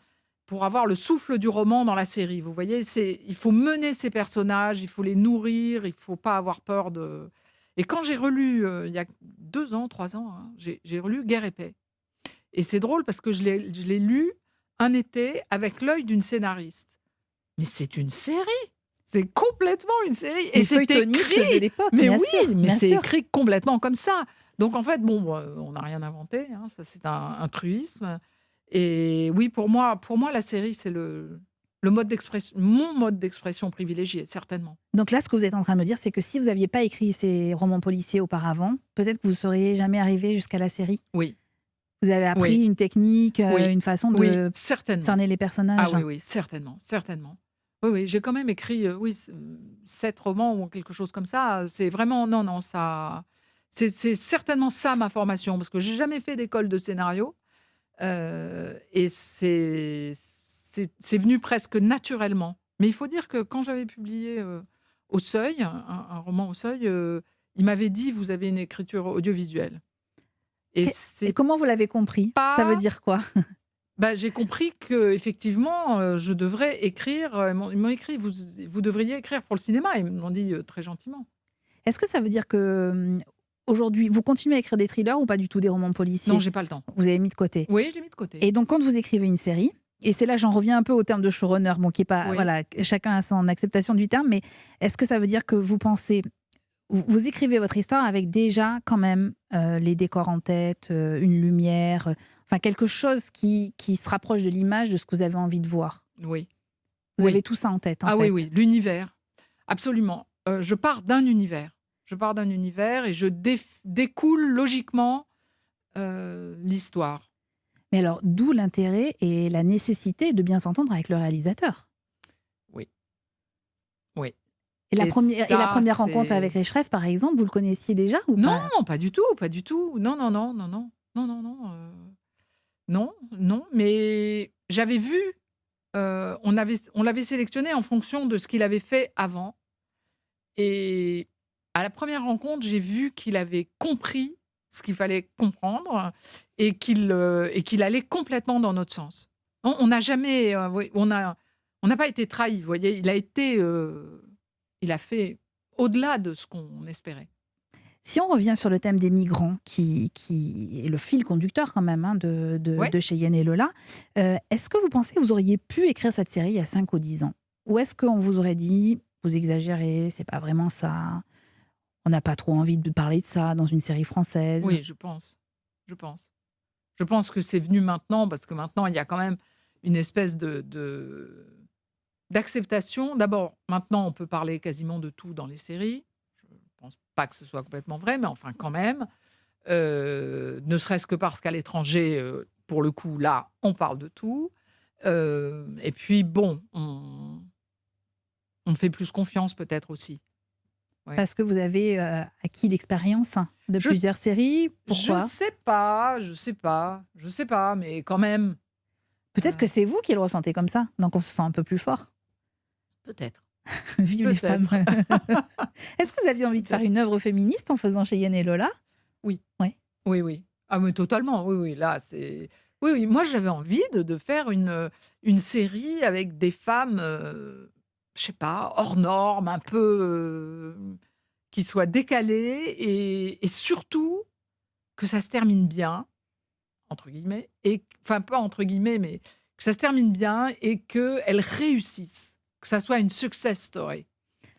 pour avoir le souffle du roman dans la série. Vous voyez, il faut mener ces personnages, il faut les nourrir, il faut pas avoir peur de. Et quand j'ai relu, il y a 2 ans, 3 ans, hein, j'ai relu Guerre et paix. Et c'est drôle parce que je l'ai lu un été avec l'œil d'une scénariste. Mais c'est une série! C'est complètement une série! Et Les c'est feuilletonistes écrit! de l'époque, Mais bien oui, sûr, mais bien c'est sûr. écrit complètement comme ça. Donc en fait, bon, on n'a rien inventé, hein, ça c'est un truisme. Et oui, pour moi, la série, c'est le mode d'expression, mon mode d'expression privilégié, certainement. Donc là, ce que vous êtes en train de me dire, c'est que si vous n'aviez pas écrit ces romans policiers auparavant, peut-être que vous ne seriez jamais arrivé jusqu'à la série. Oui, Vous avez appris oui, une technique, oui, une façon oui, de certainement. cerner les personnages. Ah oui, oui, certainement, certainement. Oui, oui, j'ai quand même écrit, oui, 7 romans ou quelque chose comme ça. C'est vraiment, non, non, ça, c'est certainement ça ma formation, parce que j'ai jamais fait d'école de scénario. Et c'est venu presque naturellement. Mais il faut dire que quand j'avais publié Au Seuil, un roman Au Seuil, il m'avait dit: vous avez une écriture audiovisuelle. Et Et c'est comment vous l'avez compris? Ça veut pas. dire quoi? Bah, j'ai compris que effectivement, je devrais écrire. Ils m'ont écrit: vous devriez écrire pour le cinéma. Ils me l'ont dit très gentiment. Est-ce que ça veut dire que aujourd'hui, vous continuez à écrire des thrillers ou pas du tout, des romans Non, policiers? j'ai pas le temps. Vous avez mis de côté. Oui, je l'ai mis de côté. Et donc, quand vous écrivez une série, et c'est là j'en reviens un peu au terme de showrunner, bon, qui est pas, Oui. voilà, chacun a son acceptation du terme, mais est-ce que ça veut dire que vous pensez, vous écrivez votre histoire avec déjà quand même les décors en tête, une lumière, enfin quelque chose qui se rapproche de l'image de ce que vous avez envie de voir? Oui. Vous Oui. avez tout ça en tête, en Ah fait. oui, oui, l'univers. Absolument. Je pars d'un univers. Je pars d'un univers et je découle logiquement l'histoire. Mais alors, d'où l'intérêt et la nécessité de bien s'entendre avec le réalisateur. Oui. Oui. Et la Et première ça, rencontre c'est. avec Richref, par exemple, vous le connaissiez déjà ou Non, pas? pas du tout, pas du tout. Non, non, non, non, non. Non, non, non. Non, non. Mais j'avais vu, on l'avait sélectionné en fonction de ce qu'il avait fait avant. Et à la première rencontre, j'ai vu qu'il avait compris ce qu'il fallait comprendre et qu'il allait complètement dans notre sens. On n'a jamais, oui, on n'a pas été trahis, vous voyez. Il a fait au-delà de ce qu'on espérait. Si on revient sur le thème des migrants, qui est le fil conducteur quand même, hein, Ouais. de Cheyenne et Lola, est-ce que vous pensez que vous auriez pu écrire cette série il y a 5 ou 10 ans? Ou est-ce qu'on vous aurait dit, vous exagérez, c'est pas vraiment ça, on n'a pas trop envie de parler de ça dans une série française? Oui, je pense. Je pense. Je pense que c'est venu maintenant parce que maintenant, il y a quand même une espèce d'acceptation. D'abord, maintenant, on peut parler quasiment de tout dans les séries. Je ne pense pas que ce soit complètement vrai, mais enfin, quand même. Ne serait-ce que parce qu'à l'étranger, pour le coup, là, on parle de tout. Et puis, bon, on fait plus confiance peut-être aussi. Ouais. Parce que vous avez acquis l'expérience de Je- plusieurs séries. Pourquoi? Je sais pas, mais quand même. Peut-être que c'est vous qui le ressentez comme ça, donc on se sent un peu plus fort. Peut-être. Vive les femmes. Peut-être. Est-ce que vous aviez envie de faire une œuvre féministe en faisant Cheyenne et Lola? Oui. Ouais. Oui, oui. Ah, mais totalement. Oui, oui. Là, c'est. Oui, oui. Moi, j'avais envie de faire une série avec des femmes, je sais pas, hors normes, un peu qui soient décalées et surtout que ça se termine bien entre guillemets, enfin pas entre guillemets, mais que ça se termine bien et qu'elle réussisse, que ça soit une success story.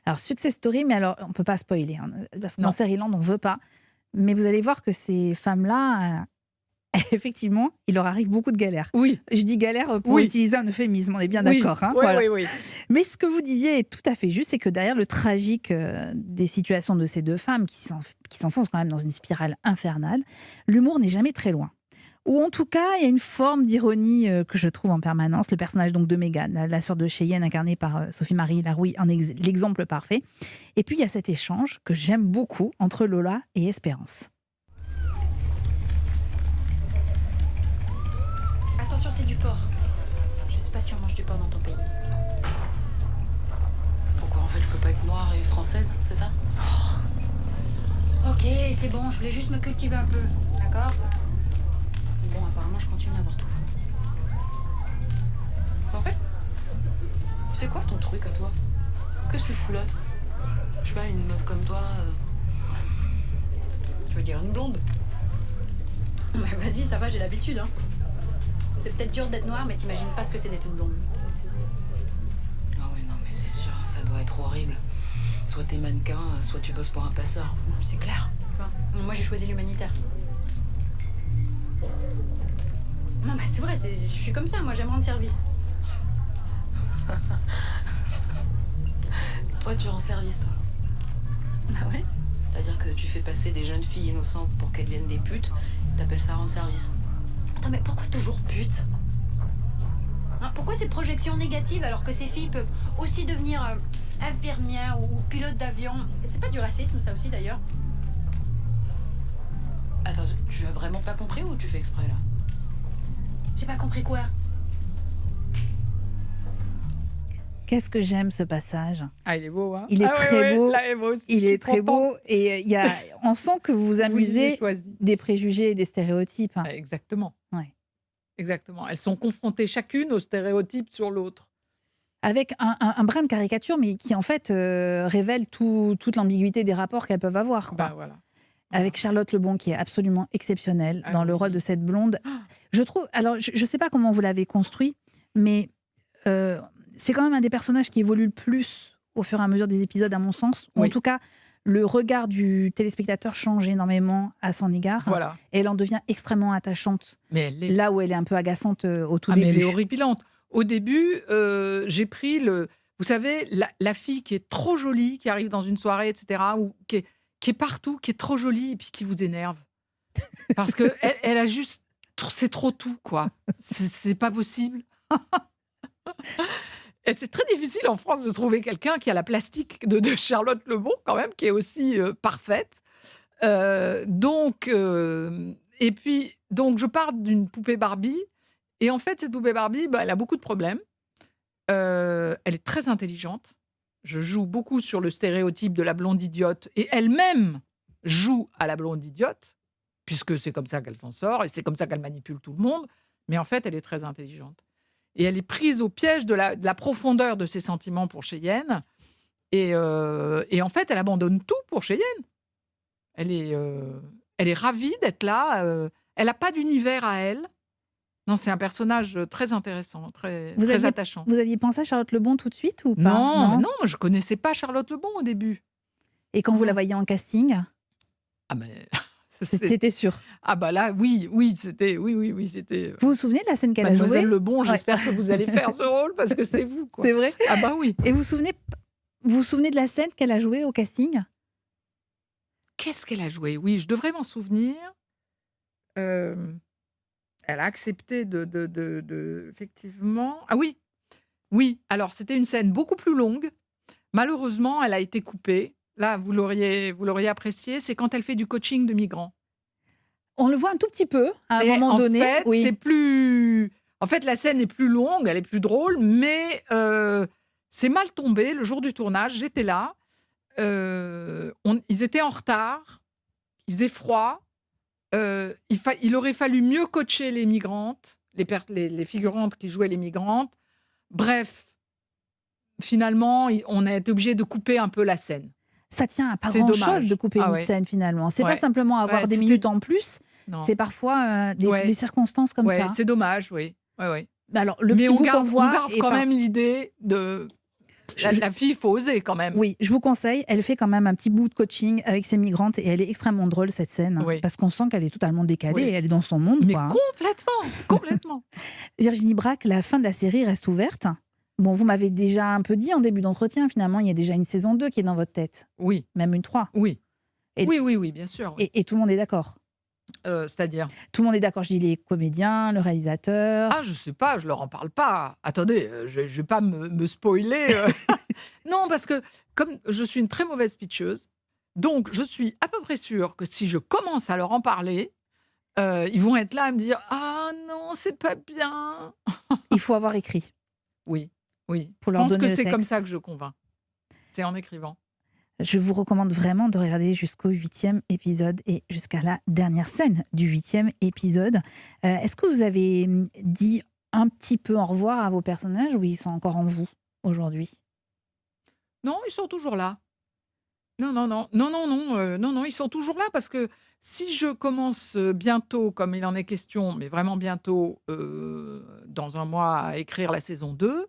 Alors, success story, mais alors, on ne peut pas spoiler, hein, parce que Non. dans Série-Land, on ne veut pas. Mais vous allez voir que ces femmes-là, effectivement, il leur arrive beaucoup de galères. Oui. Je dis galère pour Oui. utiliser un euphémisme, on est bien Oui, d'accord. Hein, oui, voilà. oui. Mais ce que vous disiez est tout à fait juste, c'est que derrière le tragique des situations de ces deux femmes qui s'enfoncent quand même dans une spirale infernale, l'humour n'est jamais très loin. Ou en tout cas, il y a une forme d'ironie que je trouve en permanence. Le personnage donc de Mégane, la sœur de Cheyenne, incarnée par Sophie-Marie Larouille, en est l'exemple parfait. Et puis il y a cet échange que j'aime beaucoup entre Lola et Espérance. Attention, c'est du porc. Je sais pas si on mange du porc dans ton pays. Pourquoi en fait je peux pas être noire et française, c'est ça? Ok, c'est bon, je voulais juste me cultiver un peu, d'accord? Bon, apparemment, je continue à avoir tout faux. En fait, c'est quoi ton truc à toi? Qu'est-ce que tu fous là, toi? Je sais pas, une meuf comme toi. Tu veux dire une blonde? Bah vas-y, ça va, j'ai l'habitude, hein. C'est peut-être dur d'être noire, mais t'imagines pas ce que c'est d'être une blonde. Ah ouais, non, mais c'est sûr, ça doit être horrible. Soit t'es mannequin, soit tu bosses pour un passeur. C'est clair. Tu vois, moi, j'ai choisi l'humanitaire. Non, mais c'est vrai, je suis comme ça, moi, j'aime rendre service. Toi, tu rends service, toi. Bah ouais. C'est-à-dire que tu fais passer des jeunes filles innocentes pour qu'elles deviennent des putes. T'appelles ça rendre service. Attends, mais pourquoi toujours pute? Hein, pourquoi ces projections négatives alors que ces filles peuvent aussi devenir infirmières ou pilotes d'avion? C'est pas du racisme, ça aussi, d'ailleurs? Attends, tu as vraiment pas compris ou tu fais exprès, là? J'ai pas compris quoi. Qu'est-ce que j'aime ce passage. Ah, il est beau, hein? Il est très beau. Là, moi aussi, Il je suis est très contente. beau et on sent que vous vous Vous l'ayez amusez choisi. des préjugés et des stéréotypes. Exactement. Ouais. Exactement. Elles sont confrontées chacune aux stéréotypes sur l'autre. Avec un brin de caricature, mais qui en fait révèle toute l'ambiguïté des rapports qu'elles peuvent avoir. Quoi. Bah voilà. Avec Charlotte Lebon, qui est absolument exceptionnelle Ah dans le oui. rôle de cette blonde. Je trouve, alors je ne sais pas comment vous l'avez construit, mais c'est quand même un des personnages qui évolue le plus au fur et à mesure des épisodes, à mon sens. Ou Oui. en tout cas, le regard du téléspectateur change énormément à son égard. Voilà. Et elle en devient extrêmement attachante. Mais elle est, Là où elle est un peu agaçante au tout mais elle début. est horripilante. Au début, j'ai pris vous savez, la fille qui est trop jolie, qui arrive dans une soirée, etc., ou qui est partout, qui est trop jolie et puis qui vous énerve. Parce que elle a juste, c'est trop tout, quoi. C'est pas possible. Et c'est très difficile en France de trouver quelqu'un qui a la plastique de Charlotte Lebon, quand même, qui est aussi parfaite. Et puis, je pars d'une poupée Barbie. Et en fait, cette poupée Barbie, elle a beaucoup de problèmes. Elle est très intelligente. Je joue beaucoup sur le stéréotype de la blonde idiote. Et elle-même joue à la blonde idiote, puisque c'est comme ça qu'elle s'en sort et c'est comme ça qu'elle manipule tout le monde. Mais en fait, elle est très intelligente. Et elle est prise au piège de la profondeur de ses sentiments pour Cheyenne. Et en fait, elle abandonne tout pour Cheyenne. Elle est ravie d'être là. Elle n'a pas d'univers à elle. Non, c'est un personnage très intéressant, très attachant. Vous aviez pensé à Charlotte Lebon tout de suite ou pas? Non, je ne connaissais pas Charlotte Lebon au début. Et quand vous la voyez en casting, Ah, mais... c'était sûr. Ah bah là, oui, c'était... c'était... Vous vous souvenez de la scène qu'elle a jouée? Mademoiselle Lebon, Ouais. j'espère que vous allez faire ce rôle parce que c'est vous, quoi. C'est vrai. Ah bah oui. Et vous vous souvenez de la scène qu'elle a jouée au casting? Qu'est-ce qu'elle a joué? Oui, je devrais m'en souvenir. Elle a accepté effectivement... Ah oui. Oui, alors c'était une scène beaucoup plus longue. Malheureusement, elle a été coupée. Là, vous l'auriez apprécié. C'est quand elle fait du coaching de migrants. On le voit un tout petit peu à un Et moment donné. En fait, Oui. c'est plus... En fait, la scène est plus longue, elle est plus drôle, mais c'est mal tombé. Le jour du tournage, j'étais là. Ils étaient en retard. Il faisait froid. Il aurait fallu mieux coacher les migrantes, les figurantes qui jouaient les migrantes. Bref, finalement, on a été obligé de couper un peu la scène. Ça tient à pas C'est dommage. grand-chose de couper Ah une ouais. scène finalement. C'est Ouais. pas simplement avoir Ouais, des c'était- minutes en plus, non. C'est parfois Ouais. des circonstances comme Ouais, ça. c'est dommage, oui. Ouais. Alors, le Mais petit on bout qu'on garde, voit. on garde quand même l'idée de... La fille, il faut oser quand même. Oui, je vous conseille. Elle fait quand même un petit bout de coaching avec ses migrantes et elle est extrêmement drôle, cette scène. Oui. Parce qu'on sent qu'elle est totalement décalée Oui. et elle est dans son monde. Mais quoi, hein. complètement. Virginie Brac, la fin de la série reste ouverte. Bon, vous m'avez déjà un peu dit en début d'entretien, finalement, il y a déjà une saison 2 qui est dans votre tête. Oui, Même une 3. oui. Et- Oui, bien sûr. Oui. Et tout le monde est d'accord. C'est-à-dire Tout le monde est d'accord, je dis les comédiens, le réalisateur. Ah, je sais pas, je leur en parle pas. Attendez, je vais pas me spoiler. Non, parce que comme je suis une très mauvaise pitcheuse, donc je suis à peu près sûre que si je commence à leur en parler, ils vont être là à me dire « Ah non, c'est pas bien !» Il faut avoir écrit. Oui. Pour Je leur pense donner que le c'est comme texte. ça que je convainc. C'est en écrivant. Je vous recommande vraiment de regarder jusqu'au 8e épisode et jusqu'à la dernière scène du 8e épisode. Est-ce que vous avez dit un petit peu au revoir à vos personnages ou ils sont encore en vous aujourd'hui? Non, ils sont toujours là. Non, ils sont toujours là parce que si je commence bientôt, comme il en est question, mais vraiment bientôt, dans un mois, à écrire la saison 2,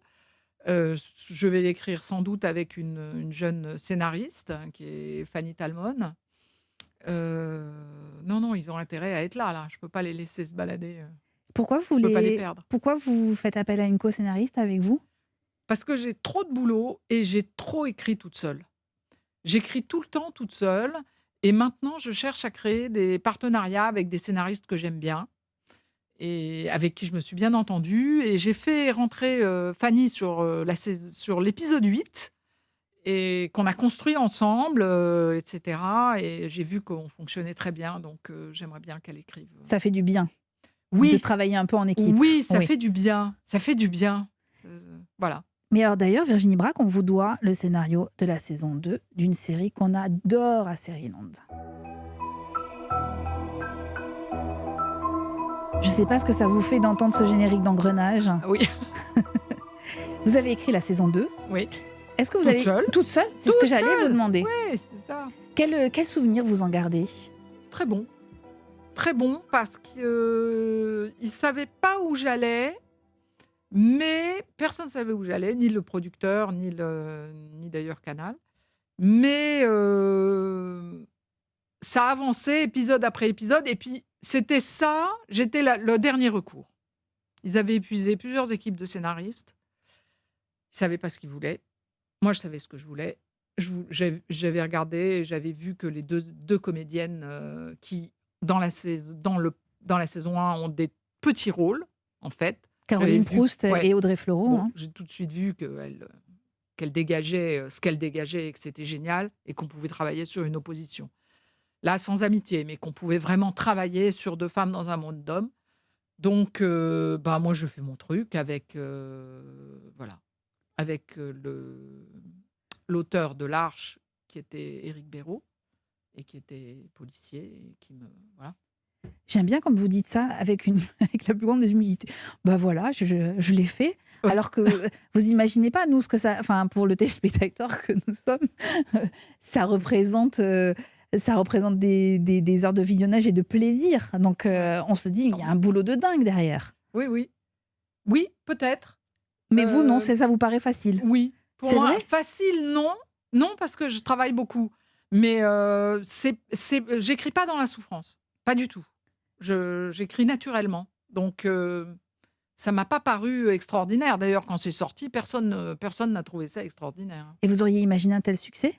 je vais l'écrire sans doute avec une jeune scénariste qui est Fanny Talmon. Non, ils ont intérêt à être là. Je ne peux pas les laisser se balader. Pourquoi Je ne peux pas les perdre. Pourquoi vous faites appel à une co-scénariste avec vous? Parce que j'ai trop de boulot et j'ai trop écrit toute seule. J'écris tout le temps toute seule et maintenant je cherche à créer des partenariats avec des scénaristes que j'aime bien et avec qui je me suis bien entendue. Et j'ai fait rentrer Fanny sur l'épisode 8 et qu'on a construit ensemble, etc. Et j'ai vu qu'on fonctionnait très bien, donc j'aimerais bien qu'elle écrive. Ça fait du bien de Oui, travailler un peu en équipe. oui, ça Oui. fait du bien. Ça fait du bien. Voilà. Mais alors d'ailleurs, Virginie Brac, on vous doit le scénario de la saison 2 d'une série qu'on adore à Sérieland. Je ne sais pas ce que ça vous fait d'entendre ce générique d'engrenage. Ah oui. Vous avez écrit la saison 2. Oui. Est-ce que vous Toute allez... seule. Toute seule. C'est ce Toute que j'allais seule. vous demander. Oui, c'est ça. Quel souvenir vous en gardez? Très bon. Très bon parce qu'ils ne savaient pas où j'allais, mais personne ne savait où j'allais, ni le producteur, ni d'ailleurs Canal. Mais ça avançait épisode après épisode. Et puis, c'était ça, j'étais le dernier recours. Ils avaient épuisé plusieurs équipes de scénaristes. Ils ne savaient pas ce qu'ils voulaient. Moi, je savais ce que je voulais. J'avais regardé et j'avais vu que les deux comédiennes qui, dans la saison 1, ont des petits rôles, en fait. Caroline J'avais vu- Proust ouais. et Audrey Fleurot. Bon, hein. j'ai tout de suite vu qu'elle dégageait ce qu'elle dégageait et que c'était génial et qu'on pouvait travailler sur une opposition. Là, sans amitié, mais qu'on pouvait vraiment travailler sur deux femmes dans un monde d'hommes. Donc, moi, je fais mon truc avec, avec l'auteur de l'Arche, qui était Éric Béraud, et qui était policier, et qui me... Voilà. J'aime bien comme vous dites ça avec la plus grande des humilités. Ben voilà, je l'ai fait. Ouais. Alors que vous imaginez pas, nous, ce que ça. Enfin, pour le téléspectateur que nous sommes, ça représente des heures de visionnage et de plaisir. Donc, on se dit, il y a un boulot de dingue derrière. Oui. Oui, peut-être. Mais vous, non, ça vous paraît facile. Oui. Pour C'est moi, vrai facile, non. Non, parce que je travaille beaucoup. Mais j'écris pas dans la souffrance. Pas du tout. J'écris naturellement. Donc, ça m'a pas paru extraordinaire. D'ailleurs, quand c'est sorti, personne n'a trouvé ça extraordinaire. Et vous auriez imaginé un tel succès?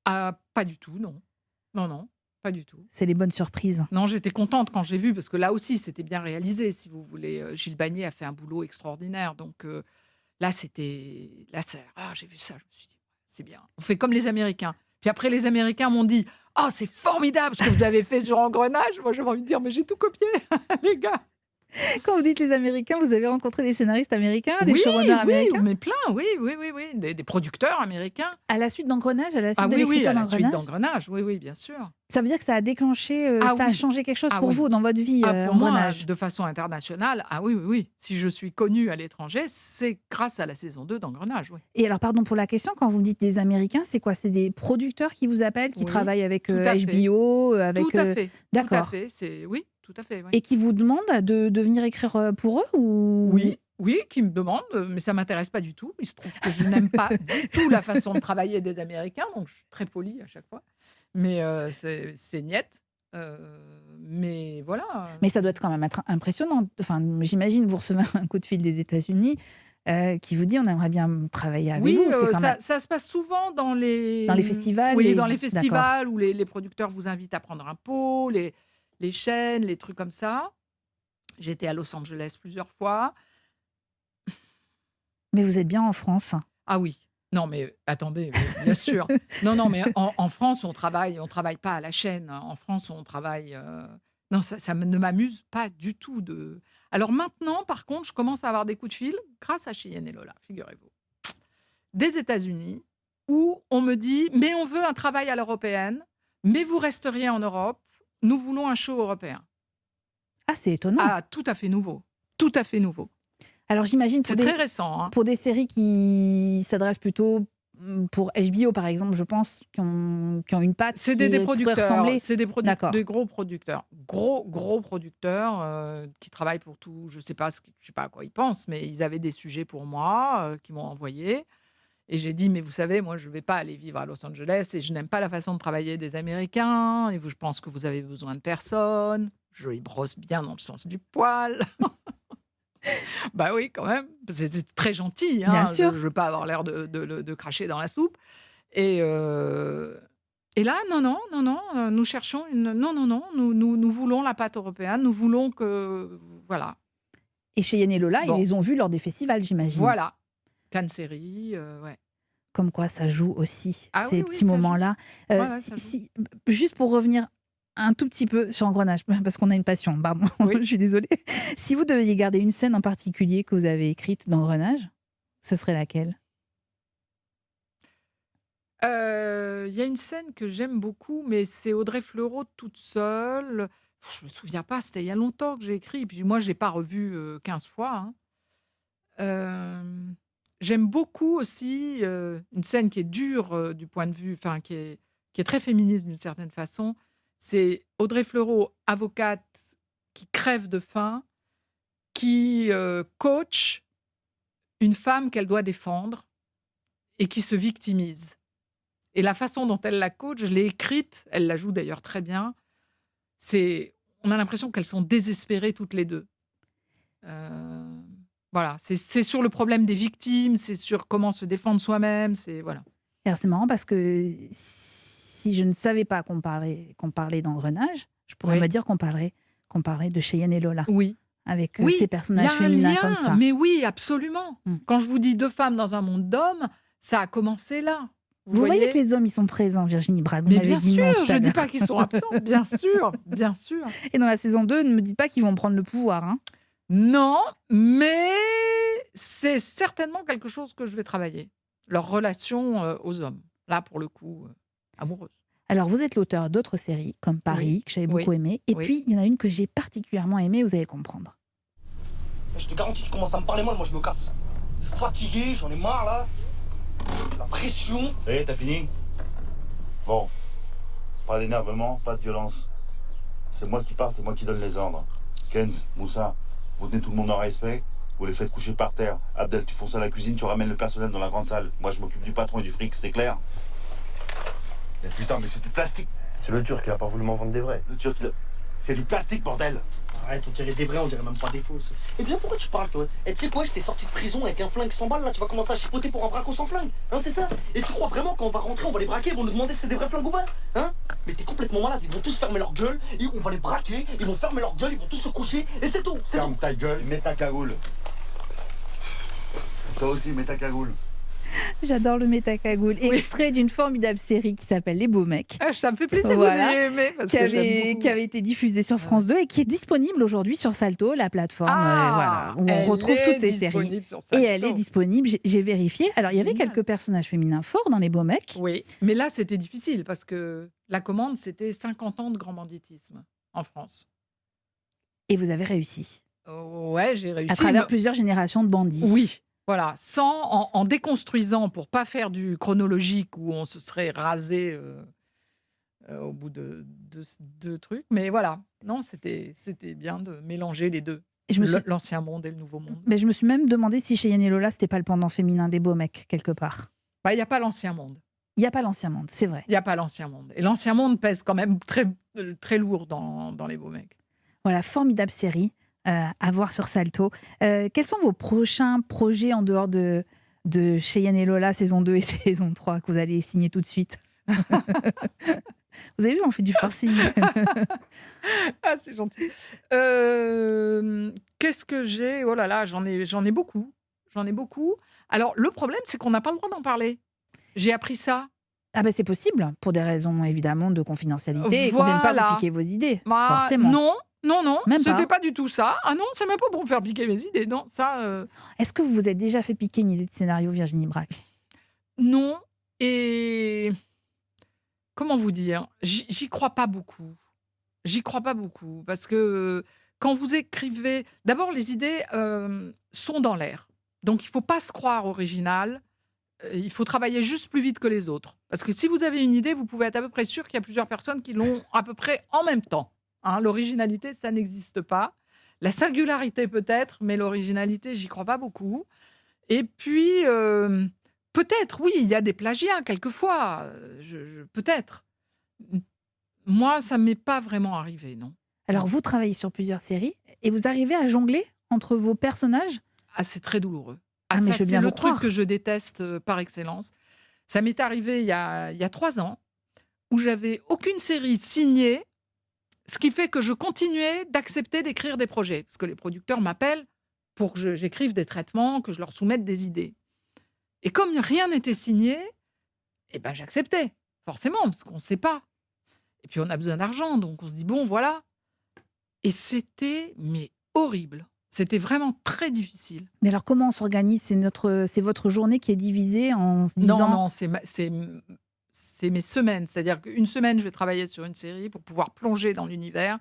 Ah, pas du tout, non. Non, pas du tout. C'est les bonnes surprises. Non, j'étais contente quand j'ai vu, parce que là aussi, c'était bien réalisé, si vous voulez. Gilles Bagné a fait un boulot extraordinaire. Donc là, j'ai vu ça, je me suis dit, c'est bien. On fait comme les Américains. Puis après, les Américains m'ont dit, oh, c'est formidable ce que vous avez fait sur Engrenage. Moi, j'avais envie de dire, mais j'ai tout copié, les gars. Quand vous dites les Américains, vous avez rencontré des scénaristes américains, des showrunners américains? Mais plein, oui. Des producteurs américains. À la suite d'Engrenage, à la suite Ah de oui, l'écriture à la suite d'Engrenage? d'Engrenage, oui, bien sûr. Ça veut dire que ça a déclenché, Ah ça a oui. changé quelque chose Ah pour oui. vous dans votre vie, Pour moi, Engrenage? de façon internationale, oui. Si je suis connue à l'étranger, c'est grâce à la saison 2 d'Engrenage, oui. Et alors, pardon pour la question, quand vous me dites des Américains, c'est quoi? C'est des producteurs qui vous appellent, qui Oui, travaillent avec tout à fait. HBO, avec... Tout à fait. Tout à D'accord. fait. Oui, tout à fait. Oui. Et qui vous demandent de venir écrire pour eux ou... Oui, qui me demandent, mais ça m'intéresse pas du tout. Il se trouve que je n'aime pas du tout la façon de travailler des Américains, donc je suis très polie à chaque fois. Mais c'est niet. Mais voilà. Mais ça doit être quand même être impressionnant. Enfin, j'imagine, vous recevez un coup de fil des États-Unis qui vous dit on aimerait bien travailler avec Oui, vous. C'est quand même... ça se passe souvent dans les festivals. Oui, dans les festivals où les producteurs vous invitent à prendre un pot, les chaînes, les trucs comme ça. J'ai été à Los Angeles plusieurs fois. Mais vous êtes bien en France. Ah oui. Non, mais attendez, bien sûr. Non, mais en France, on travaille pas à la chaîne. En France, on travaille. Non, ça ne m'amuse pas du tout de. Alors maintenant, par contre, je commence à avoir des coups de fil grâce à Cheyenne et Lola, figurez-vous, des États-Unis, où on me dit mais on veut un travail à l'européenne, mais vous resteriez en Europe. Nous voulons un show européen. Ah, c'est étonnant. Ah, tout à fait nouveau. Tout à fait nouveau. Alors j'imagine C'est très récent. Hein. Pour des séries qui s'adressent plutôt pour HBO par exemple, je pense, qui ont une patte. C'est qui des pourrait producteurs. ressembler. C'est des D'accord. gros producteurs. Gros producteurs qui travaillent pour tout. Je sais pas à quoi ils pensent, mais ils avaient des sujets pour moi qu'ils m'ont envoyés. Et j'ai dit, mais vous savez, moi, je ne vais pas aller vivre à Los Angeles et je n'aime pas la façon de travailler des Américains. Et je pense que vous avez besoin de personne. Je les brosse bien dans le sens du poil. Bah oui, quand même. C'est très gentil. Hein. Bien sûr. Je ne veux pas avoir l'air de cracher dans la soupe. Et là, non, nous cherchons une... Non, nous voulons la pâte européenne. Nous voulons que... Voilà. Et Cheyenne et Lola, ils les ont vus lors des festivals, j'imagine. Voilà. Cannes Série, ouais. Comme quoi, ça joue aussi, ces petits ça moments-là. joue. Juste pour revenir un tout petit peu sur Engrenage, parce qu'on a une passion, pardon, Oui. je suis désolée. Si vous deviez garder une scène en particulier que vous avez écrite d'Engrenage, ce serait laquelle ? Il y a une scène que j'aime beaucoup, mais c'est Audrey Fleurot toute seule. Je me souviens pas, c'était il y a longtemps que j'ai écrit. Puis moi, je l'ai pas revu 15 fois. Hein. J'aime beaucoup aussi une scène qui est dure du point de vue, enfin qui est très féministe d'une certaine façon. C'est Audrey Fleurot, avocate, qui crève de faim, qui coach une femme qu'elle doit défendre et qui se victimise. Et la façon dont elle la coach, je l'ai écrite, elle la joue d'ailleurs très bien. On a l'impression qu'elles sont désespérées toutes les deux. Voilà, c'est sur le problème des victimes, c'est sur comment se défendre soi-même, voilà. Alors, c'est marrant parce que si je ne savais pas qu'on parlait d'Engrenage, je pourrais me dire qu'on parlait de Cheyenne et Lola. Oui. Avec ces personnages y a un féminins lien, comme ça. Mais oui, absolument. Quand je vous dis 2 femmes dans un monde d'hommes, ça a commencé là. Vous voyez que les hommes, ils sont présents, Virginie Braque. Mais bien sûr, je ne dis pas qu'ils sont absents, bien sûr. Et dans la saison 2, ne me dites pas qu'ils vont prendre le pouvoir. Hein. Non, mais c'est certainement quelque chose que je vais travailler. Leur relation aux hommes. Là, pour le coup, amoureuse. Alors, vous êtes l'auteur d'autres séries, comme Paris, que j'avais beaucoup aimé. Et puis, il y en a une que j'ai particulièrement aimée, vous allez comprendre. Je te garantis, tu commences à me parler mal, moi je me casse. Je suis fatigué, j'en ai marre là. La pression. T'as fini? Bon. Pas d'énervement, pas de violence. C'est moi qui parle, c'est moi qui donne les ordres. Kenz, Moussa, vous tenez tout le monde en respect, vous les faites coucher par terre. Abdel, tu fonces à la cuisine, tu ramènes le personnel dans la grande salle. Moi je m'occupe du patron et du fric, c'est clair? Mais putain, mais c'était plastique. C'est le Turc qui a pas voulu m'en vendre des vrais. Le Turc, c'est du plastique, bordel. Arrête, on dirait des vrais, on dirait même pas des fausses. Et bien pourquoi tu parles toi? Et tu sais quoi, j'étais sorti de prison avec un flingue 100 balles, là tu vas commencer à chipoter pour un braco sans flingue. Hein, c'est ça? Et tu crois vraiment qu'on va rentrer, on va les braquer, ils vont nous demander si c'est des vrais flingues ou pas? Hein? Mais t'es complètement malade, ils vont tous fermer leur gueule, et on va les braquer, ils vont fermer leur gueule, ils vont tous se coucher, et c'est tout, c'est tout. Ferme ta gueule, mets ta cagoule. Toi aussi, mets ta cagoule. J'adore le métacagoule. Extrait d'une formidable série qui s'appelle Les Beaux Mecs. Ça me fait plaisir que vous ayez aimé. Parce qui avait été diffusée sur France 2 et qui est disponible aujourd'hui sur Salto, la plateforme où on retrouve toutes ces séries. Et elle est disponible, j'ai vérifié. Alors, il y avait quelques personnages féminins forts dans Les Beaux Mecs. Oui, mais là, c'était difficile parce que la commande, c'était 50 ans de grand banditisme en France. Et vous avez réussi. Ouais, j'ai réussi. À travers plusieurs générations de bandits. Oui. Voilà, en déconstruisant pour pas faire du chronologique où on se serait rasé au bout de trucs. Mais voilà, non, c'était bien de mélanger les deux, Et je me suis, l'ancien monde et le nouveau monde. mais je me suis même demandé si Cheyenne et Lola, c'était pas le pendant féminin des beaux mecs, quelque part. Bah, il n'y a pas l'ancien monde. Il n'y a pas l'ancien monde, c'est vrai. Il n'y a pas l'ancien monde. Et l'ancien monde pèse quand même très lourd dans les beaux mecs. Voilà, formidable série à voir sur Salto. Quels sont vos prochains projets en dehors de Cheyenne et Lola, saison 2 et saison 3, que vous allez signer tout de suite? Vous avez vu, on fait du forcing. Ah, c'est gentil. Qu'est-ce que j'ai? Oh là là, j'en ai beaucoup. J'en ai beaucoup. Alors, le problème, c'est qu'on n'a pas le droit d'en parler. J'ai appris ça. Ah ben c'est possible, pour des raisons évidemment de confidentialité, et qu'on ne vienne pas Voilà. vous piquer vos idées, Bah, forcément. non, Même pas. c'était pas du tout ça. Ah non, c'est même pas pour me faire piquer mes idées. Non, ça, Est-ce que vous vous êtes déjà fait piquer une idée de scénario, Virginie Brac? non. Et comment vous dire? J'y crois pas beaucoup. J'y crois pas beaucoup. Parce que quand vous écrivez. D'abord, les idées sont dans l'air. Donc, il faut pas se croire original. Il faut travailler juste plus vite que les autres. Parce que si vous avez une idée, vous pouvez être à peu près sûr qu'il y a plusieurs personnes qui l'ont à peu près en même temps. Hein, l'originalité, ça n'existe pas. La singularité peut-être, mais l'originalité, j'y crois pas beaucoup. Et puis, peut-être, oui, il y a des plagiats quelquefois. Peut-être. Moi, ça ne m'est pas vraiment arrivé, non. Alors vous travaillez sur plusieurs séries, et vous arrivez à jongler entre vos personnages? Ah, c'est très douloureux. Ah, mais ça, je veux c'est bien le vous truc croire. que je déteste par excellence. Ça m'est arrivé il y a 3 ans, où j'avais aucune série signée, ce qui fait que je continuais d'accepter d'écrire des projets, parce que les producteurs m'appellent pour que j'écrive des traitements, que je leur soumette des idées. Et comme rien n'était signé, eh ben, j'acceptais, forcément, parce qu'on ne sait pas. Et puis on a besoin d'argent, donc on se dit, bon, voilà. Et c'était, mais horrible. C'était vraiment très difficile. Mais alors comment on s'organise? C'est votre journée qui est divisée en se disant... Non, c'est mes semaines. C'est-à-dire qu'une semaine, je vais travailler sur une série pour pouvoir plonger dans l'univers.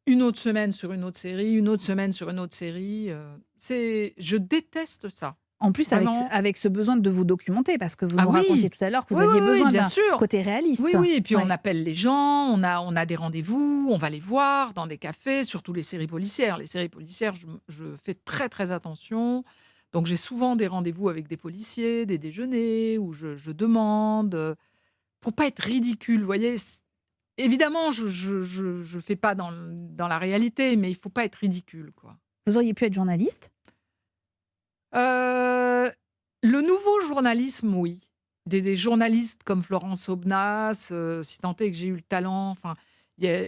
Une autre semaine sur une autre série, une autre semaine sur une autre série. Je déteste ça. En plus, Vraiment. avec ce besoin de vous documenter, parce que vous Ah nous oui. racontiez tout à l'heure que vous Oui, aviez oui, oui, besoin bien d'un sûr. côté réaliste. Oui, et puis Ouais. on appelle les gens, on a des rendez-vous, on va les voir dans des cafés, surtout les séries policières. Les séries policières, je fais très, très attention. Donc j'ai souvent des rendez-vous avec des policiers, des déjeuners, où je demande, pour pas être ridicule, vous voyez. Évidemment, je fais pas dans la réalité, mais il faut pas être ridicule, quoi. Vous auriez pu être journaliste? Le nouveau journalisme, oui. Des journalistes comme Florence Aubenas, si tant est que j'ai eu le talent. Enfin, il y a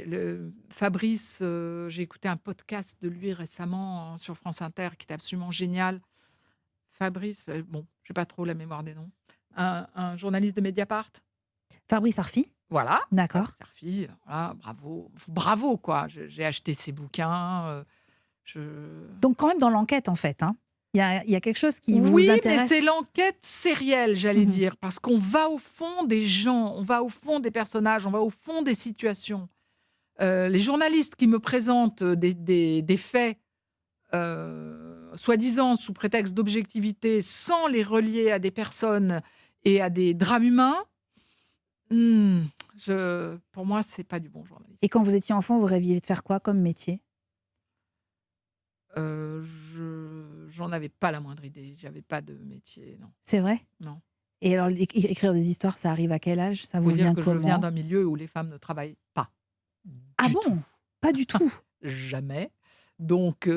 Fabrice, j'ai écouté un podcast de lui récemment sur France Inter qui était absolument génial. Fabrice, bon, j'ai pas trop la mémoire des noms. Un journaliste de Mediapart. Fabrice Arfi? Voilà. D'accord. Sarfi, voilà, bravo, quoi. J'ai acheté ses bouquins. Donc quand même dans l'enquête, en fait. Hein. Il y a quelque chose qui Oui, vous mais intéresse. c'est l'enquête sérielle, j'allais Mhm. dire, parce qu'on va au fond des gens, on va au fond des personnages, on va au fond des situations. Les journalistes qui me présentent des faits, soi-disant sous prétexte d'objectivité, sans les relier à des personnes et à des drames humains, pour moi, c'est pas du bon journalisme. Et quand vous étiez enfant, vous rêviez de faire quoi comme métier? J'en avais pas la moindre idée. J'avais pas de métier, non. C'est vrai? Non. Et alors, écrire des histoires, ça arrive à quel âge? Ça vous Faut dire vient que je comment? viens d'un milieu où les femmes ne travaillent pas. Ah Du bon? tout. Pas du tout. Jamais. Donc,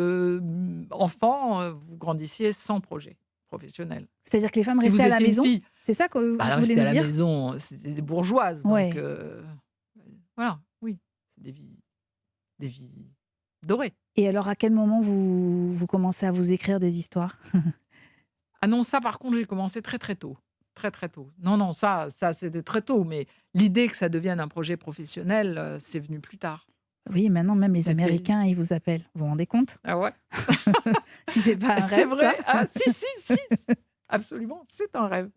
enfant, vous grandissiez sans projet professionnel. C'est-à-dire que les femmes Si vous restaient à la étiez une maison? fille, C'est ça que vous bah, elles voulez restaient à nous la dire? maison, c'était des bourgeoises. Ouais. Donc, voilà, oui, c'est des vies dorées. Et alors, à quel moment vous commencez à vous écrire des histoires? Ah non, ça, par contre, j'ai commencé très, très tôt. Très, très tôt. Non, ça c'était très tôt. Mais l'idée que ça devienne un projet professionnel, c'est venu plus tard. Oui, maintenant, même les C'était- Américains, ils vous appellent. Vous vous rendez compte? Ah ouais. Si c'est pas un C'est rêve, vrai. ça. Ah, si. Absolument, c'est un rêve.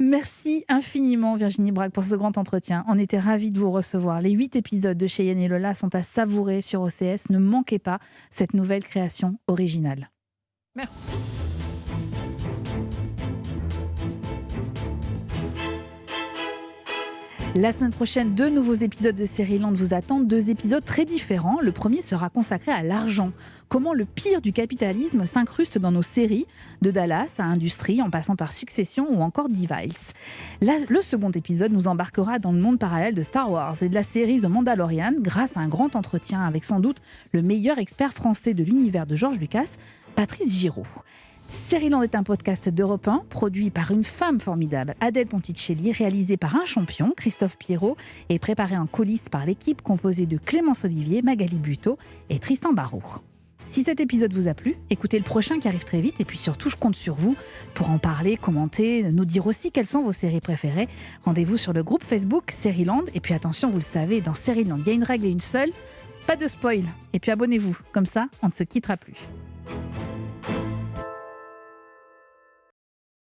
Merci infiniment, Virginie Brac, pour ce grand entretien. On était ravis de vous recevoir. Les 8 épisodes de Cheyenne et Lola sont à savourer sur OCS. Ne manquez pas cette nouvelle création originale. Merci. La semaine prochaine, 2 nouveaux épisodes de Série-Land vous attendent, 2 épisodes très différents. Le premier sera consacré à l'argent. Comment le pire du capitalisme s'incruste dans nos séries, de Dallas à Industrie, en passant par Succession ou encore Device. Le second épisode nous embarquera dans le monde parallèle de Star Wars et de la série The Mandalorian, grâce à un grand entretien avec sans doute le meilleur expert français de l'univers de George Lucas, Patrice Giraud. Série-Land est un podcast d'Europe 1, produit par une femme formidable, Adèle Ponticelli, réalisé par un champion, Christophe Pierrot, et préparé en coulisses par l'équipe composée de Clémence Olivier, Magali Buteau et Tristan Barrault. Si cet épisode vous a plu, écoutez le prochain qui arrive très vite, et puis surtout, je compte sur vous pour en parler, commenter, nous dire aussi quelles sont vos séries préférées. Rendez-vous sur le groupe Facebook Série-Land, et puis attention, vous le savez, dans Série-Land, il y a une règle et une seule, pas de spoil. Et puis abonnez-vous, comme ça, on ne se quittera plus.